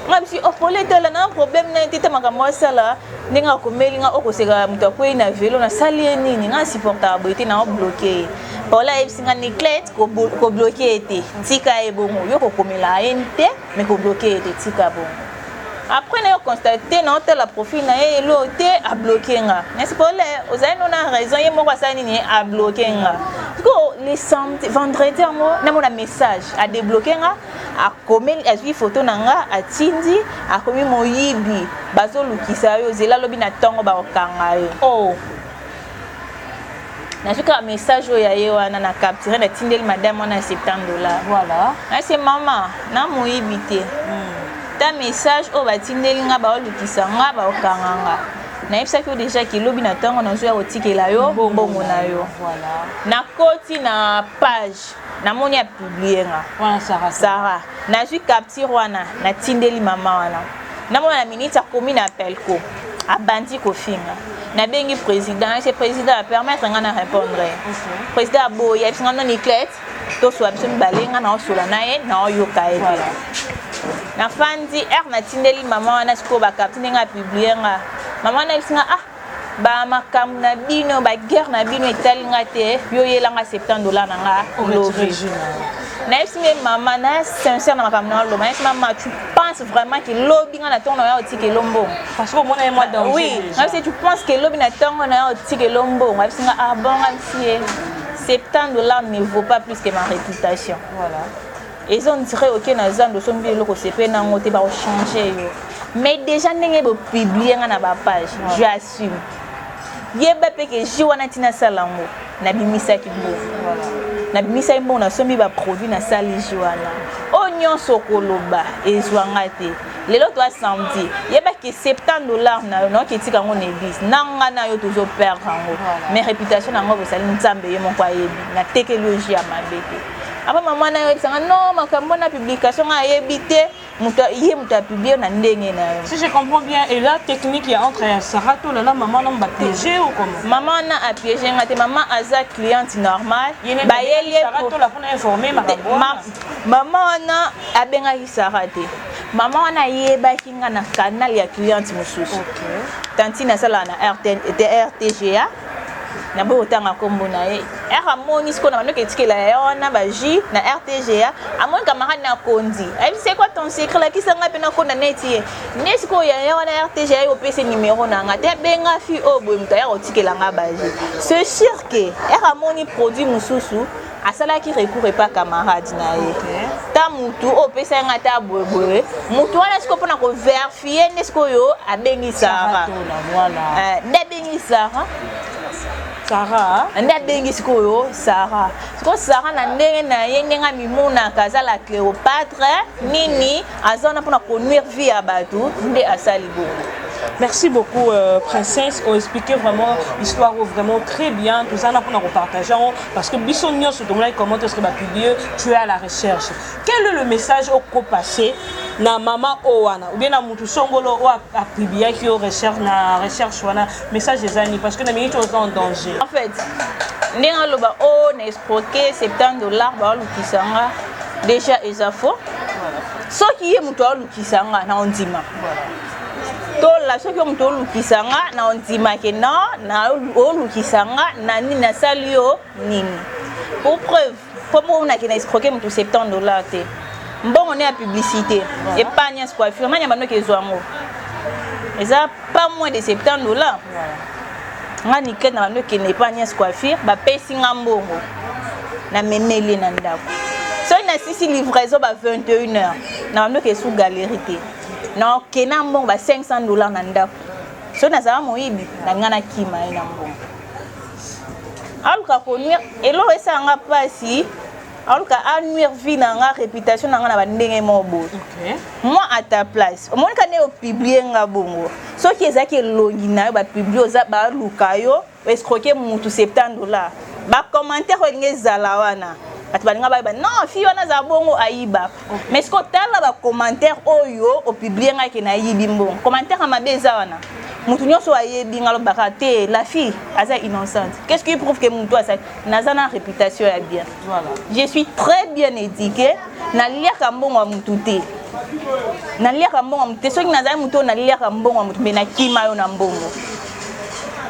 [SPEAKER 3] ngabisi opolete la na problème na tete makamwa sala ninga komeli nga okoseka mtu akwena vélo na sali nini nga supporta boti na bloqué Paula ebisinga Niclette ko bloquer été tika e bongo yo ko komela ente mais ko bloquer été tika bon après na yo constater na hôtel la profil na ye lo te a bloquer nga n'est-ce pas là ozai no na raison ye moko sani ni a bloquer nga ko les samedi vendredi ngo na mona message a débloquer nga a komeli a vi photo na nga a tindi a komi moyibi bazo lukisa yo zela lobi na tongo ba okanga yo
[SPEAKER 2] oh
[SPEAKER 3] na juka message oya ye wana na capturer na tindeli madame wana $70
[SPEAKER 2] voilà
[SPEAKER 3] c'est maman na moyibite ta message o ba tindeli nga ba olukisa nga ba okanganga na yebisa ki déjà ki lobi na tango na zoya otikela yo bongo na yo
[SPEAKER 2] voilà
[SPEAKER 3] na koti na page na moni a publier nga
[SPEAKER 2] wana Sarah
[SPEAKER 3] na ju capture wana na tindeli mama wana na mona minute a komi na appel ko abandi ko finga na bengi président c'est président a permettre nga na répondre président boya esinga no Niclette to so abso balenga na osola nae na oyoka ebe na fandi na tindeli mama wana siko ba capture nga publier nga mama na esinga ba makam na bino ba guerre na bino etali nga te yo yelanga $70 na nga globe na esime mama na sincère na makam na lo ma maman tu penses vraiment que lobby na tongo na otike lombo
[SPEAKER 2] parce que mona moi danger
[SPEAKER 3] oui si tu penses que lobby na tongo na otike lombo nga singa bon nga $70 ne vaut pas plus que ma réputation
[SPEAKER 2] voilà
[SPEAKER 3] et on dirait OK na zando so mbi loko sepe na ngote ba changer yo mais déjà ndenge bo publier nga na ba page je assume yeba peke ji wana tina salango na bimisa ki bo na bimisa imbo na sombi ba produit na sali ji wana onyon sokoloba ezwanga te lelo to samedi yeba ke $70 na no ki tika ngo nebis nanga na yo tozo perdre ngo mais réputation na ngo bo sali nzambe ye moko ayebi na technologie ya mabete apa mama na yo tsanga no makambo na publication a yebite muta yé muta publier na ndenge na yo
[SPEAKER 2] si je comprends bien et la technique il y a entre Sarah to la maman non ba piéger ou comment
[SPEAKER 3] maman na a piéger ngate maman aza cliente normale ba yeli
[SPEAKER 2] Sarah to la pour informer
[SPEAKER 3] maman na abenga ki Sarah te maman na yeba ki nga na canal ya cliente mususu
[SPEAKER 2] OK
[SPEAKER 3] tantina sala na RTGA na bo tanga kombo na ye moni siko na mano ke tikela ya na baji na RTGA amon camarade na kondi c'est quoi ton secret la ki sanga pe na konda neti ne siko ya na RTGA yo pese numéro na nga te benga fi obo mta ya otikela nga baji c'est sûr que moni produit mususu asala ki recours pas camarade na ye ta mutu o pese nga ta boboe mutu wana siko pona ko vérifier ne siko yo abengi Sarah
[SPEAKER 2] voilà
[SPEAKER 3] ne bengi
[SPEAKER 2] Sarah
[SPEAKER 3] nda bengi sikoyo Sarah siko Sarah na ndenge na ye ndenga mimuna kazala Cléopâtre nini azona pona conduire vie ya batu nde asali bongo.
[SPEAKER 2] Merci beaucoup princesse, on expliqué vraiment l'histoire vraiment très bien, tout ça on a partagé parce que bisogno sur ton like comment est-ce que va publier, tu es à la recherche. Quel est le message au co passé na mama owana ou bien na mutu songolo o a publié qui au recherche wana message des amis parce que na minute en danger.
[SPEAKER 3] En fait, ndenga loba o na escroquer $70 ba lukisanga déjà ezafo. Voilà. Ce qui est mutu lukisanga na ondima. Voilà. tola soki moto olukisanga na ondimake na olukisanga na nini nasali yo nini pour preuve po monaki na escroquer moto $70 te mbongo ne ya publicité épargne coiffure nani abanoki ezwa yango eza pas moins de $70 nga nikete na banoki na épargne coiffure bapesi nga mbongo na memeli na ndako soki na sisi livraison ba 21h na banoki sous galerie te na kena mbongo ba $500 na ndako soki nazala moyibi na nga na kima ye na mbongo aluka konuire eloko esalanga mpasi aluka anuire vie na nga réputation na nga na bandenge moko boye moi à ta place omoni kane opiblie nga bongo soki ezalaki elongi na yo bapiblie oza baluka yo escroquer mutu $70 bacommentaire olingi ezala wana bato balinga bayeba non fi wana aza bongo ayiba mais soki otala bacommentaire oyo opiblie nga ke nayibi mbongo commentaire amabe eza wana mutu nyonso ayebi nga lobaka te la fille aza innocente qu'est-ce qui prouve que mutu asa naza na réputation ya bien voilà je suis très bien éduquée naliaka mbongo ya mutu te naliaka mbongo ya mutu te soki nazali mutu oyo naliaka mbongo ya mutu mpe nakima yo na mbongo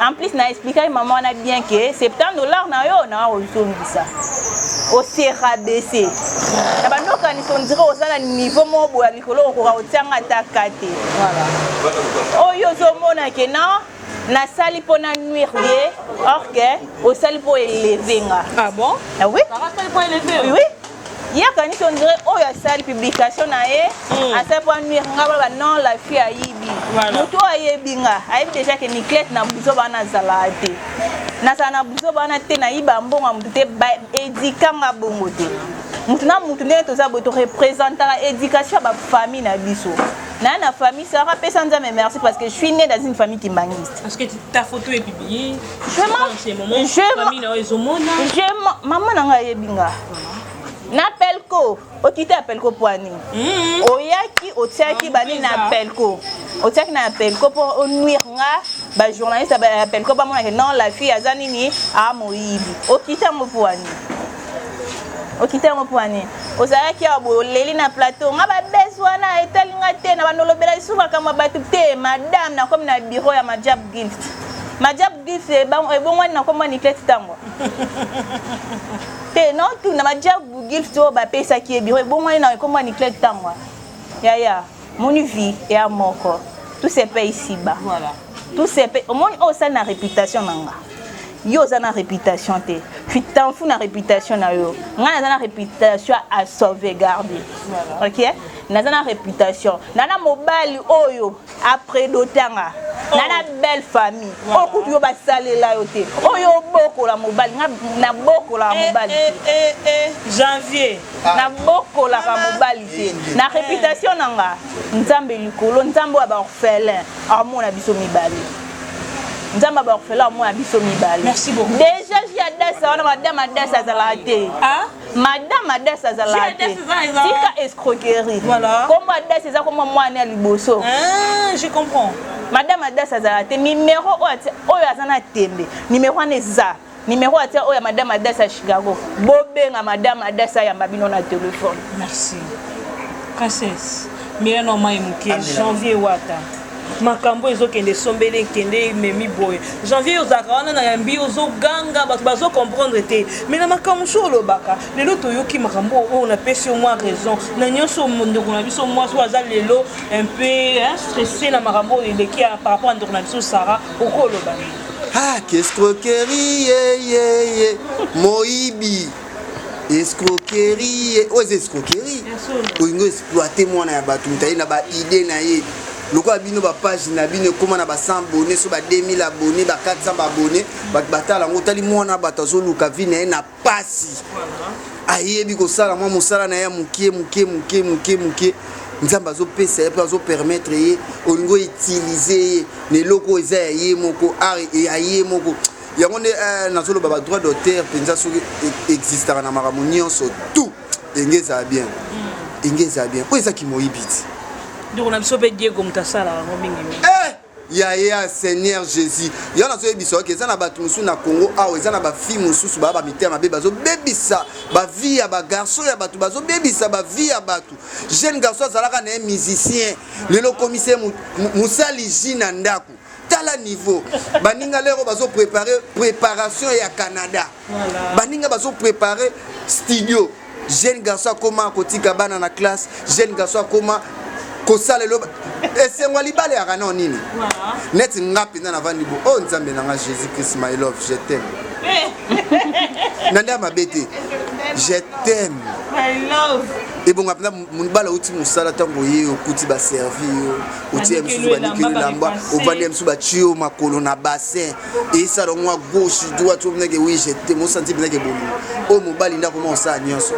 [SPEAKER 3] en plus na expliqué maman wana bien que $70 na yo na ozongisa aussi rabaissé na bandokanisi ondire ozala niveau moko boye ya likolo okoka otianga ata kate oyo ozomona ke na nasali mpo na nuire ye or ke osali mpo eleve nga.
[SPEAKER 2] Ah bon?
[SPEAKER 3] Ah oui?
[SPEAKER 2] Osali mpo eleve?
[SPEAKER 3] Oui. Yakanisi ondire oyo asali publication na ye asali mpo anuire nga baloba non la fille ayibi moto oyo ayebi nga ayebi déjà ke Niclette na buzo bana azalaka te nazala na buzo bana te nayiba mbongo ya motu te baedikanga bongo te motu na motu ndenge toza boye torepresentaka éducation ya bafamille na biso na famille ça rapesa nzambe merci parce que je suis née dans une famille kimbangiste.
[SPEAKER 2] Est-ce que ta photo est publiée?
[SPEAKER 3] Maman nanga yebinga na pelko okite apelko poani oyaki otiaki bani na pelko otiaki na pelko pour nuire nga ba journaliste ba pelko ba mona que non la fille azani ni a moyibi okite mo poani ozalaki abo leli na plateau nga ba bezwana etali nga te na banolobela isuka kama batu te madame na comme na bureau ya Majab Gift ebongwani na komwa Niclette tango te non tout na Majab Gift o bapesaki e bureau ebongwani na komwa Niclette tango ya moni vie ya moko tout se paye ici-bas voilà tout se paye au moins ça na réputation nanga yo za na réputation te fi tanfu na réputation na yo nga na réputation à sauvegarder voilà. OK na réputation nana mobali oyo après dotanga nana belle famille okutu yo basalela yo te oyo bokola mobali na bokola mobali
[SPEAKER 2] janvier
[SPEAKER 3] na bokola ka mobali te na réputation nanga nzambe likolo nzambe wa ba orphelin amona biso mibali nzamba ba orphelin moi biso mibali.
[SPEAKER 2] Merci beaucoup.
[SPEAKER 3] Déjà j'ai adassa on madame adassa zalate. Ah? Madame adassa zalate. Tika escroquerie.
[SPEAKER 2] Voilà.
[SPEAKER 3] Comme adassa za comme moi na liboso.
[SPEAKER 2] Ah, je comprends.
[SPEAKER 3] Madame adassa zalate numéro oyo azana tembe. Numéro neza. Numéro atia oyo madame adassa Chicago. Bobenga madame adassa ya mabino na téléphone.
[SPEAKER 2] Merci. Princesse. Mira no mai muke janvier wata. Makambo ezokende sombele kende memi boy janvier ozaka wana na yambi ozoganga bato bazo comprendre te mais na makambo solo baka lelo toyoki makambo o na pesi au moins raison na nyonso ndeko na biso moi so aza lelo un peu stressé na makambo eleki par rapport à ndeko na biso Sarah okolo ba
[SPEAKER 1] escroquerie moibi escroquerie oz escroquerie oingo exploiter mwana ya bato mutayi na ba idée na ye loko abino ba page na bino koma na ba 100 abonnés so ba 2000 abonnés ba 400 abonnés ba batala ngo tali mwana bato azoluka vina na pasi ayebi ko sala mwa musala na ya muke nzamba zo pesa ya zo permettre ye olingo utiliser ne loko eza ya ye moko ari ya ye moko yango ne nazolo ba droit d'auteur penza so existera na makambo nyonso tout engeza bien po eza ki moyibiti
[SPEAKER 2] donc on a besoin de Diego Mtasala mingi
[SPEAKER 1] ya Seigneur Jésus yo na so biso ke zana batu musu na Congo awo ezana ba fille musu ba mitema be bazo bebisa ba vie ya ba garçon ya batu bazo bebisa ba vie ya batu jeune garçon azalaka na musicien lelo commissaire musali jina ndaku tala niveau baninga lero bazo préparation ya Canada baninga bazo préparer studio jeune garçon comment kotika bana na classe jeune garçon comment kosala lo esengo libale ya kana nini net ngapi na vandi bo oh nzambe na Jésus Christ my love je t'aime nanda mabete je t'aime
[SPEAKER 2] my love
[SPEAKER 1] et bon apna munbala uti musala tango ye okuti ba servir yo uti emsu ba nikeli lamba ovandi emsu ba chio makolo na bassin et ça donc moi gauche droite tu venez que oui je t'aime senti bien que bon oh mobali ndako mo sa nyonso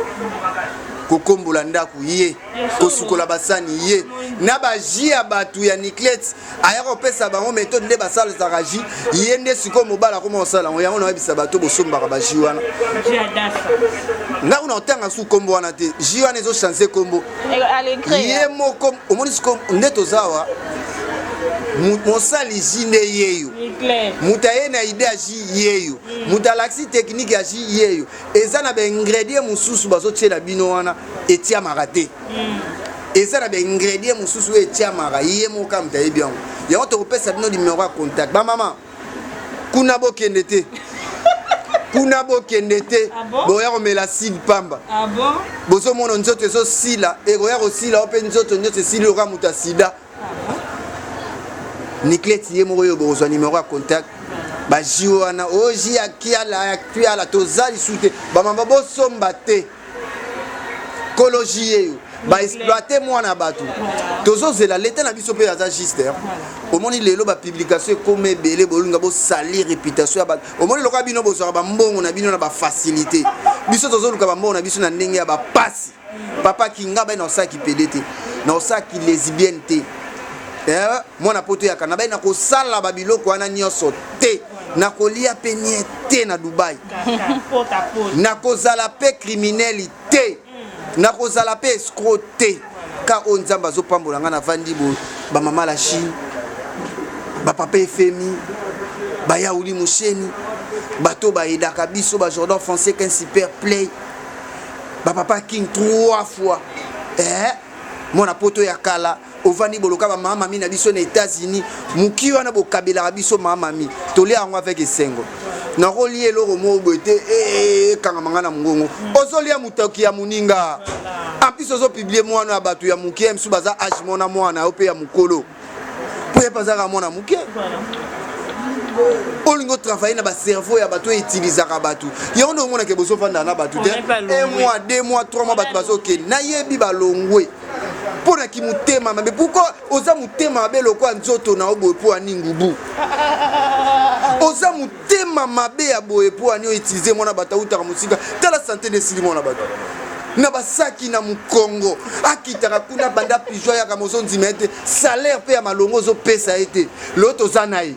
[SPEAKER 1] kokombola ndaku ye kosukola basani ye na baji ya batu ya Niclette aya kopesa bango méthode nde basala zaraji ye nde siko mobala ko mosala yango na bisa bato bosombaka baji wana nga una otanga su kombo wana te ji wana ezo chancer kombo ye moko omoni siko nde tozawa mosali jine yeyo mutaye na idée ya ji yeyo mutalaxi technique ya ji yeyo eza na ba ingrédients mususu bazotiela bino wana etia marate eza na ba ingrédients mususu etia mara ye moka mutaye bien yango to kopesa bino numéro ya contact ba mama kuna bokende te kuna bokende te boya komela sid pamba bozo mono nzoto ezo sila ekoya kosila ope nzoto nyoto sili oka muta sida Niclette ye moko yo bozwa numéro ya contact ba jiwana oji akiala tozali sute ba mamba bosomba te koloji yo ba exploiter mwana batu tozozela leta na biso pe ya juste omoni lelo ba publication comme ebele bolunga bo salir réputation ya batu omoni loka bino bozwa ba mbongo na bino na ba facilité biso tozoluka ba mbongo na biso na ndenge ya ba pasi papa kinga ba na osaki pedete na osaki lesbienne te mwana poto ya kana na kosala babiloko wana nyonso te na kolia penye te na Dubai na kozala pe criminel te na kozala pe escroc te ka onzamba zo pambola nga na vandi bo ba mama la Chine ba papa FMI ba yauli musheni bato ba edaka biso ba Jordan français qu'un super play ba papa king 3 fois mwana poto ya kala ovani boloka ba mama mami na biso na États-Unis muki wana bokabela biso mama mami tole yango avec esengo na rolie eloko mo bote kanga mangana mungongo ozolia mutaki ya muninga apiso zo publier mwana batu ya muki emsu baza age mona mwana ope ya mukolo po epazaka mwana muki olingo travailler na ba cerveau ya bato utilisaka batu yango ndo mona ke boso fanda na batu te 1 mois 2 mois 3 mois batu bazo ke na yebi balongwe pona ki mutema mabe pourquoi oza mutema mabe lokwa nzoto na obo po ani ngubu oza mutema mabe ya boye po ani utiliser mona bata utaka musika tala santé de sili mona batu na basaki na mukongo akitaka kuna banda pigeon ya kamozo nzimete salaire pe ya malongo zo pesa ete loto zanayi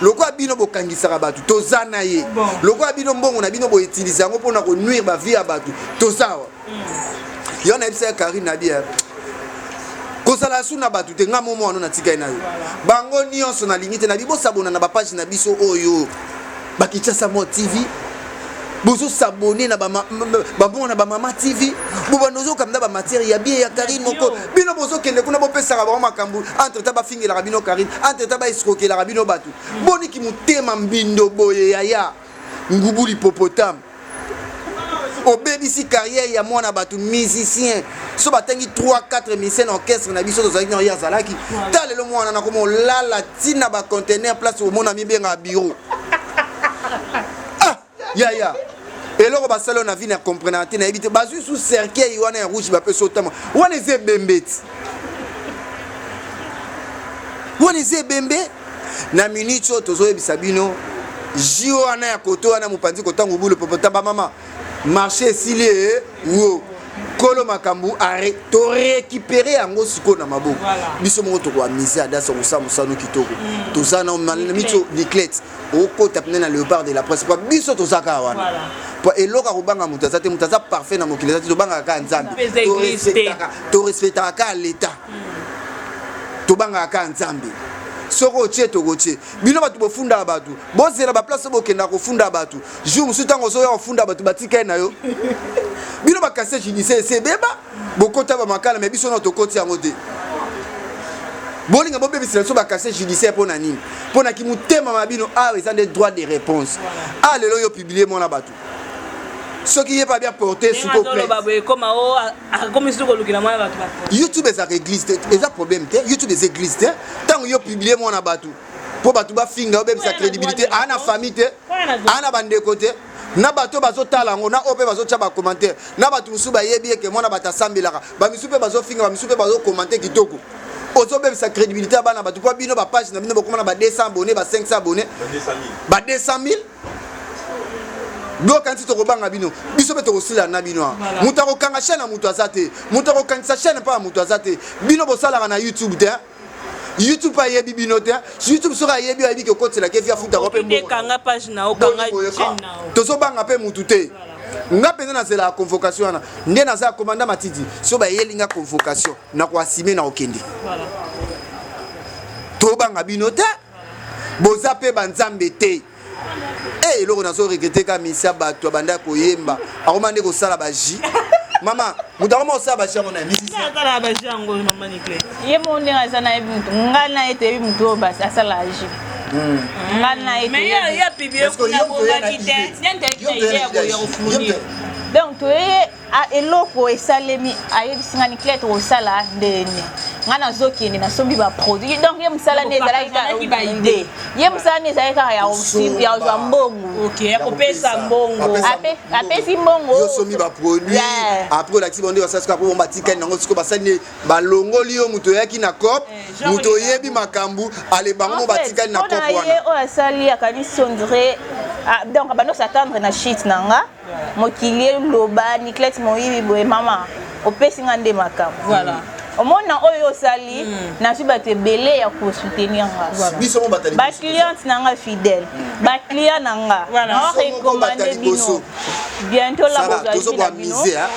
[SPEAKER 1] lokwa bino bokangisaka batu tozana ye lokwa bino mbongo na bino bo utiliser ngo pona ko nuire ba vie ya batu tozawa yona ebisa Karine na bia kosala suna batu te nga momo wana na tika na yo bango nyonso na limite na bibo sabona na ba page na biso oyo bakitasa mo TV bozo s'abonner na ba na ba mama TV boba nozo kamda ba matière ya bien ya Karine moko bino bozo kende kuna bo pesa ba makambu entre ta ba fingela rabino Karine entre ta ba escroquer rabino batu boni ki mutema mbindo boye ya ngubu l'hippopotame obebisi carrière ya mwana batu musicien so batengi 3-4 musiciens orchestre na biso tozalaki na ya zalaki talelo mwana na komo lala tina ba conteneur place au mona mibenga bureau ya eloko basalo na vie na comprendre te na ebite bazui sous cercueil wana ya rouge ba peso tama wana ze bembeti wana ze bembe na minute tozo ebisa bino jio wana ya koto wana mupanzi kotango bulu popota ba mama marché silé wo kolo makambu arrêt to récupérer yango siko na maboko biso mo to kwa mise adasa musano kitoko tozana mito Niclette oko tapne na léopard de la presse pas biso tozaka wana po eloka kubanga mutaza te mutaza parfait na mokili to banga ka nzambe to respectaka l'état to banga ka nzambe soko tie tokotie bino batu bofunda batu bozela ba place bokenda kofunda batu jour musu tango zo ya kofunda batu batika na yo bino bakase judiciaire c'est beba bokota ba makala mais biso na tokoti yango te bolinga bobebisela so bakase judiciaire pona nini pona ki mutema mabino ils ont des droits de réponse lelo yo publier mona batu ce qui est pas bien porté sous complet YouTube est à église et un problème YouTube est église tant yo publier mon abatu pour batu ba finga ba sa crédibilité ana famille te ana bande côté na bato bazo tala ngo na ope bazo tshaba commentaire na batu musu ba yebi ke mona bata sambelaka ba misupe bazo finga ba misupe bazo commenter kitoko ozo ba sa crédibilité bana batu kwa bino ba page na bino ba komana ba 200 abonnés ba 500 abonnés ba 200,000 donc quand tu te rebanga bino biso beto osila na bino muta ko kanga chaîne muto azate muta ko kanga chaîne pas muto azate bino bo sala na YouTube te YouTube pa yebi bino te YouTube sera yebi yebi ke kotela ke via futa ko pe
[SPEAKER 2] mo kanga page na o kanga chaîne na o
[SPEAKER 1] to so banga pe mutu te nga pena na zela convocation na nde na za commandant Matidi so ba yelinga convocation na ko asime na okende voilà to banga bino te boza pe banzambe te et loko nazo regretter ka misa bato banda ko yemba akomande ko sala baji mama mudakoma osala baji yango na misi
[SPEAKER 2] sala baji yango mama nikle
[SPEAKER 3] ye monde ngazana ebintu ngana ete ebintu basi asala aji ngana ete
[SPEAKER 2] mais ya publier ko na bonga kite nyande idea ko yo fournir
[SPEAKER 3] donc to eloko esalemi ayebisinga Niclette osala ndene ngana zokende na sombi ba produit donc ye musala ne ezalaki ba idée ye musala ne ezalaki ya osimi ya mbongo
[SPEAKER 2] OK akopesa mbongo
[SPEAKER 3] apesi mbongo
[SPEAKER 1] yo sombi ba produit après l'activité on dit ça ska pour batika nango siko basani balongoli yo muto yaki na cop muto yebi makambu ale bango batika na cop wana
[SPEAKER 3] ye o asali akanisi on dirait donc bano s'attendre na shit nanga mokili loba Niclette moyibi boye mama opesi ngande makambu
[SPEAKER 2] voilà
[SPEAKER 3] omona oyo sali na suba te belé ya ko soutenir nga
[SPEAKER 1] biso mo batali
[SPEAKER 3] ba client nanga fidèle ba client nanga na recommander bino bientôt la
[SPEAKER 1] bozo ko miser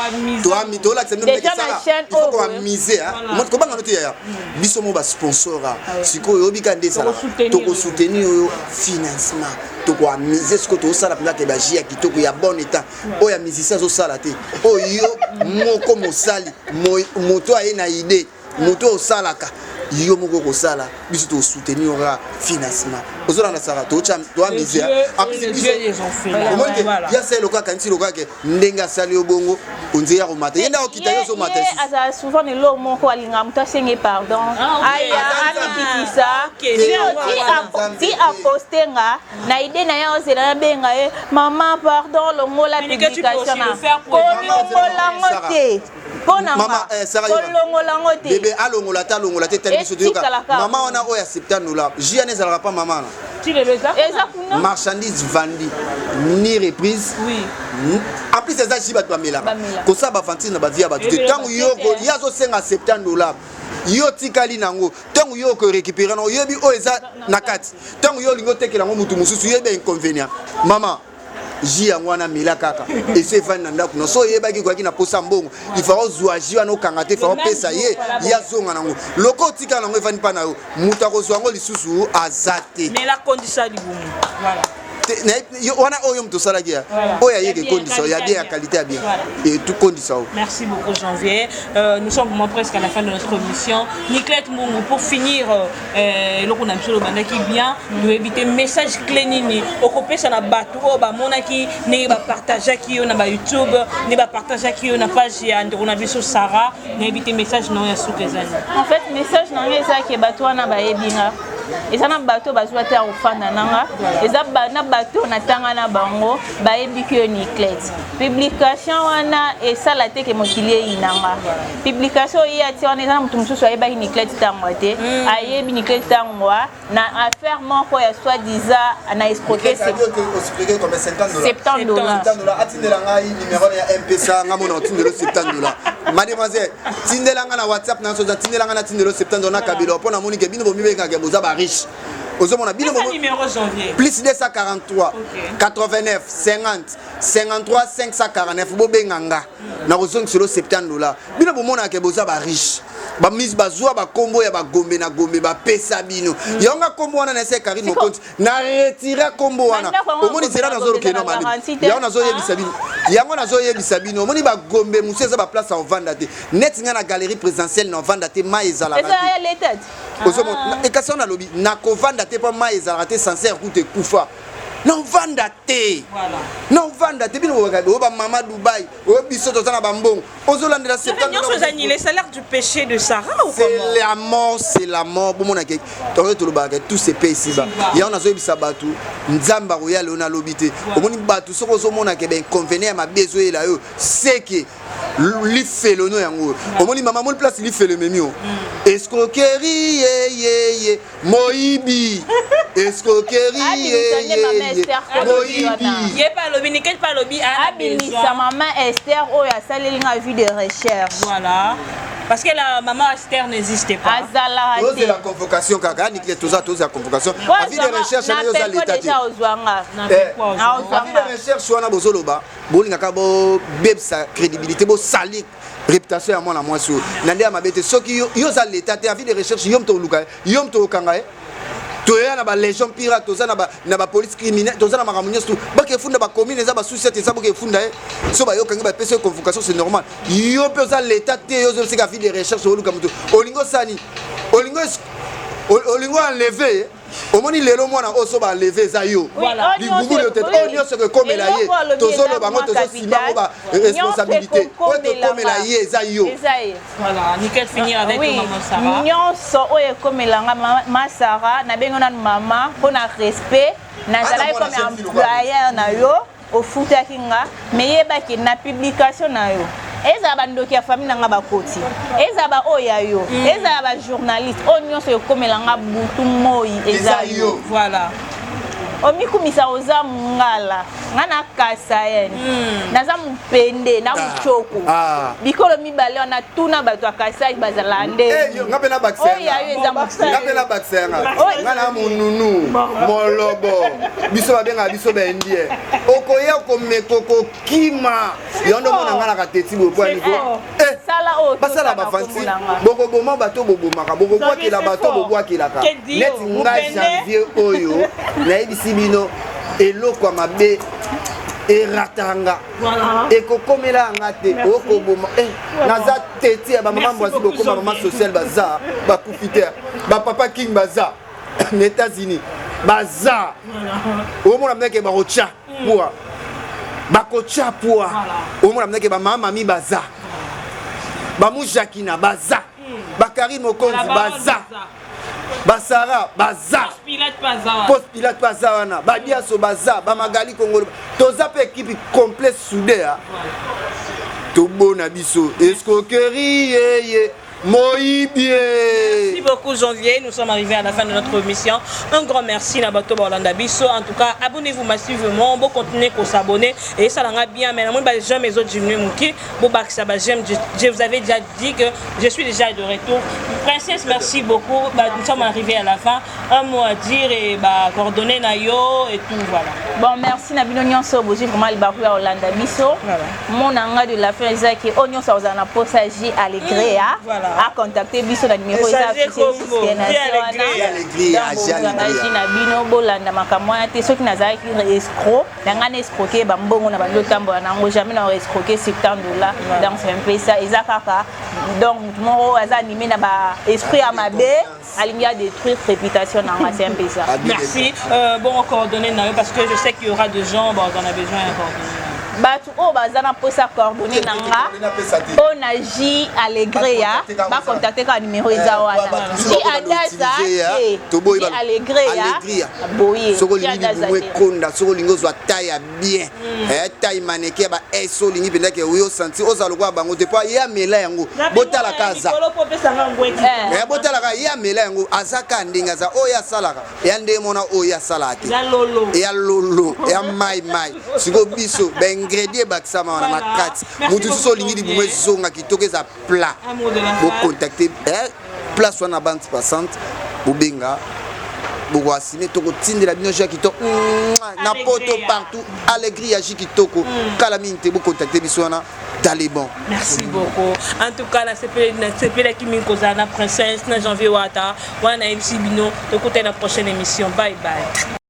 [SPEAKER 1] to ami to la tsendo meka ça il faut ko miser mo ko banga note ya biso mo ba sponsor siko yo bika ndesa to ko soutenir yo financement to ko miser ce que to sala pina ke ba jia kitoko ya bon état o ya musicien zo sala te o yo moko mo sali moto ayena idée moto osalaka yo moko ko sala biso to soutenir ra financement ozola na sara to cham to amizia
[SPEAKER 2] après ils ont fait
[SPEAKER 1] voilà ya c'est le cas quand le cas que ndenga sali obongo onze ya romata yenda okita yo so mata
[SPEAKER 3] asa souvent ne lo moko alinga muta senge pardon aya amikisa si a poster nga na idée na yo zela benga maman pardon lo ngola publication na ko ngola ngote pona
[SPEAKER 1] mama
[SPEAKER 3] kolongola ngote
[SPEAKER 1] bébé alongola ta longola te tellement so yoka mama ona o ya septano la jia ne zalaka pas maman na
[SPEAKER 2] tu le veux ça
[SPEAKER 3] exactement
[SPEAKER 1] marchandise vendue ni reprise
[SPEAKER 2] oui
[SPEAKER 1] en plus ça jiba to mela ko sa ba vantine na ba via ba te tangu yoko ya zo senga $70 yo tikali nango tangu yo ko récupérer no yebi o eza na kati tangu yo lingo tekela ngo mutu mususu yebi inconvénient mama ji yango wana mila kaka ese vani na ndako no so yebaki kwa kina posa mbongo ifaro zwa ji wana okanga te faro pesa ye ya zonga nango loko tika nango evani pa na yo muta ko zwa ngo lisusu azate
[SPEAKER 2] mais la condition du bon voilà
[SPEAKER 1] wana oyo mto sala kia oya yeke condition ya bien ya qualité ya bien et tout condition.
[SPEAKER 2] Merci beaucoup Janvier. Nous sommes vraiment presque à la fin de notre émission. Niclette Mungu, pour finir le qu'on a mis le bandaki bien de éviter message clé nini okopé ça na bato ba monaki ne ba partager ki yo na ba YouTube ne ba partager ki yo na page ya ndona biso Sarah ne éviter message non ya soukezani.
[SPEAKER 3] En fait message non ya ça ki bato na ba ebinga eza na bato bazwa te ofanda nanga eza na bato na tanga na bango bayebi ke Niclette publication wana esala te ke mokili inanga publication ya ti wana eza na mutu mususu ayebaki Niclette tango te ayebi Niclette tango na affaire moko ya soi-disant na escroquer $70
[SPEAKER 1] atindela ngai numéro ya M-Pesa ngamona otindelo $70 mademoiselle tindelanga na WhatsApp na so tindelanga na tindelo $70 na kabilo pona moni ke bino bomibenga ke boza riche.
[SPEAKER 2] Numéro Janvier.
[SPEAKER 1] Plus 243 89 50 53 549 bobenganga na kozongi selo $70 bino bomona ke boza ba riche ba mise bazwa ba kombo ya ba gombe na gombe ba pesa bino yonga kombo wana na se Karine Mokonzi na retira kombo wana omoni zera na zolo keno mabi yango na zo yebisa bino yango na zo yebisa bino omoni ba gombe musu eza ba place en vanda te net nga na galerie présidentielle na vanda te ma ezala
[SPEAKER 3] eza ya l'état
[SPEAKER 1] ozomo e kasi on a lobi na ko vanda te pa ma ezala te sincère coûte kufa non vanda te non vanda te bino ba mama Dubaï o biso tozana ba mbongo ozolandela septembre
[SPEAKER 2] les salaires du péché de Sarah ou
[SPEAKER 1] comment c'est la mort bon mona ke to ba tous ces pays ici ba ya on a zo bisa batu nzamba royal on a lobité omoni batu soko zo mona ke ben convenir ma bezo ela yo c'est que li felono yango omoni mama mon place li felo memio escroquerie ye moibi escroquerie
[SPEAKER 2] Yé pas lobby, ni quel pas lobby à
[SPEAKER 3] sa maman Esther oh ya salélinga vie de recherche.
[SPEAKER 2] Voilà. Parce que la maman Esther n'existait pas.
[SPEAKER 3] Azala.
[SPEAKER 1] C'est la convocation kaka ni que tous la convocation. La vie de recherche na yo za l'état. La vie de recherche wana bozoloba, bolinga ka bo bebsa crédibilité bo sali réputation ya mwana mwasi. Nande amabete soki yo za l'état te la vie de recherche yom to luka, yom to kanga toya na ba légion pirate toza na ba police criminelle toza na makamunyo tout bake funda ba commune eza ba société eza bake funda so ba yo kanga ba pese convocation c'est normal yo pe za l'état te yo zo sika vie de recherche oluka mutu olingo sani olingo enlever omoni lelo mwana oso ba enlever za yo ligubu le tete onyo se que comme la ye tozolo bango tozo sima ko ba responsabilité o to comme la ye za yo
[SPEAKER 2] voilà nickel finir avec maman Sarah
[SPEAKER 3] nyonso oye comme la maman Sarah na bengo na maman pona respect na zala comme employeur na yo au futa kinga mais yeba ki na publication na yo eza bandoki ya famille nanga bakoti eza ba oya yo eza ba journaliste onyoso yo komelanga butu moi eza yo
[SPEAKER 2] voilà
[SPEAKER 3] omikumisa oza mungala ngana kasayeni naza mpende na muchoko bikolo mibale wana tuna bato akasai bazalande
[SPEAKER 1] ngape na baksenga
[SPEAKER 3] oya yo eza mupende
[SPEAKER 1] ngape na baksenga ngana mununu molobo biso babenga biso bendie okoya komekoko kima yondo mona ngana kateti bo kwa niko
[SPEAKER 3] sala o
[SPEAKER 1] basala bafanti boko boma bato bobomaka boko kwakela bato bobwakela net ngai janvier oyo na ebisi bino eloko mabe eratanga ekokomela ngate okoboma naza teti ya ba mama mbwazi bokoma mama social baza ba confiter ba papa king baza aux États-Unis baza au monde ameke ba rocha pour ba kocha pour au monde ameke ba mama mi baza ba mujakina baza ba Karine Mokonzi baza Basara baza post pilate baza wana badiaso baza ba Magali Kongolo toza pe équipe complète soudée to bona biso escroquerie Moïbie.
[SPEAKER 2] Merci beaucoup Janvier, nous sommes arrivés à la fin de notre émission. Un grand merci Nabato Bolanda Bisso. En tout cas, abonnez-vous massivement, bon continuez à s'abonner et ça l'a bien. Mais moi j'aime mes autres je vous avais déjà dit que je suis déjà de retour. Princesse, merci beaucoup. Nous sommes arrivés à la fin. Un mot à dire et coordonner Nayo et tout voilà.
[SPEAKER 3] Bon merci Nabino Nyonso Boji vraiment le barou à Olanda Bisso. Mon anga de la fin qui Onyon ça vous en a posagi à l'Egréa.
[SPEAKER 2] Voilà.
[SPEAKER 3] À contacter biso na numéro za affiché na bino bolanda makamwa te soki nazaki escroc ngana escroquer ba mbongo na bando tambo nango jamais na escroquer $70 donc c'est un peu ça ezakaka donc mon aza animé na ba esprit à mabe alingi à détruire réputation nanga c'est un peu ça.
[SPEAKER 2] Merci bon coordonner parce que je sais qu'il y aura des gens on a besoin de coordonner.
[SPEAKER 3] Batu o bazana posa coordonner nanga on agi Allegria ba contacter ka numéro eza wana si adaza
[SPEAKER 1] toboyi
[SPEAKER 3] Allegria boye
[SPEAKER 1] soko lingi bumwe konda soko lingo zwa taille bien taille maneke ba eso lingi penda ke uyo santi ozalo kwa bango te pa ya mela yango botala kaza botala ka ya mela yango azaka ndinga za oya salaka ya ndemona oya salati ya lolo ya mai siko biso ingrédients baksama wana makati mutu so lingi bumwe zonga kitoke za plat bo contacter place wana banque passante bobenga bo asine toko tindela bino ja kitoko na poto partout Allegria ji kitoko kala minte bo contacter biso wana Taliban.
[SPEAKER 2] Merci beaucoup. En tout cas, c'est Pele Kimi Kozana, princesse, na janvier Wata, wana MC Bino, de côté la prochaine émission. Bye bye.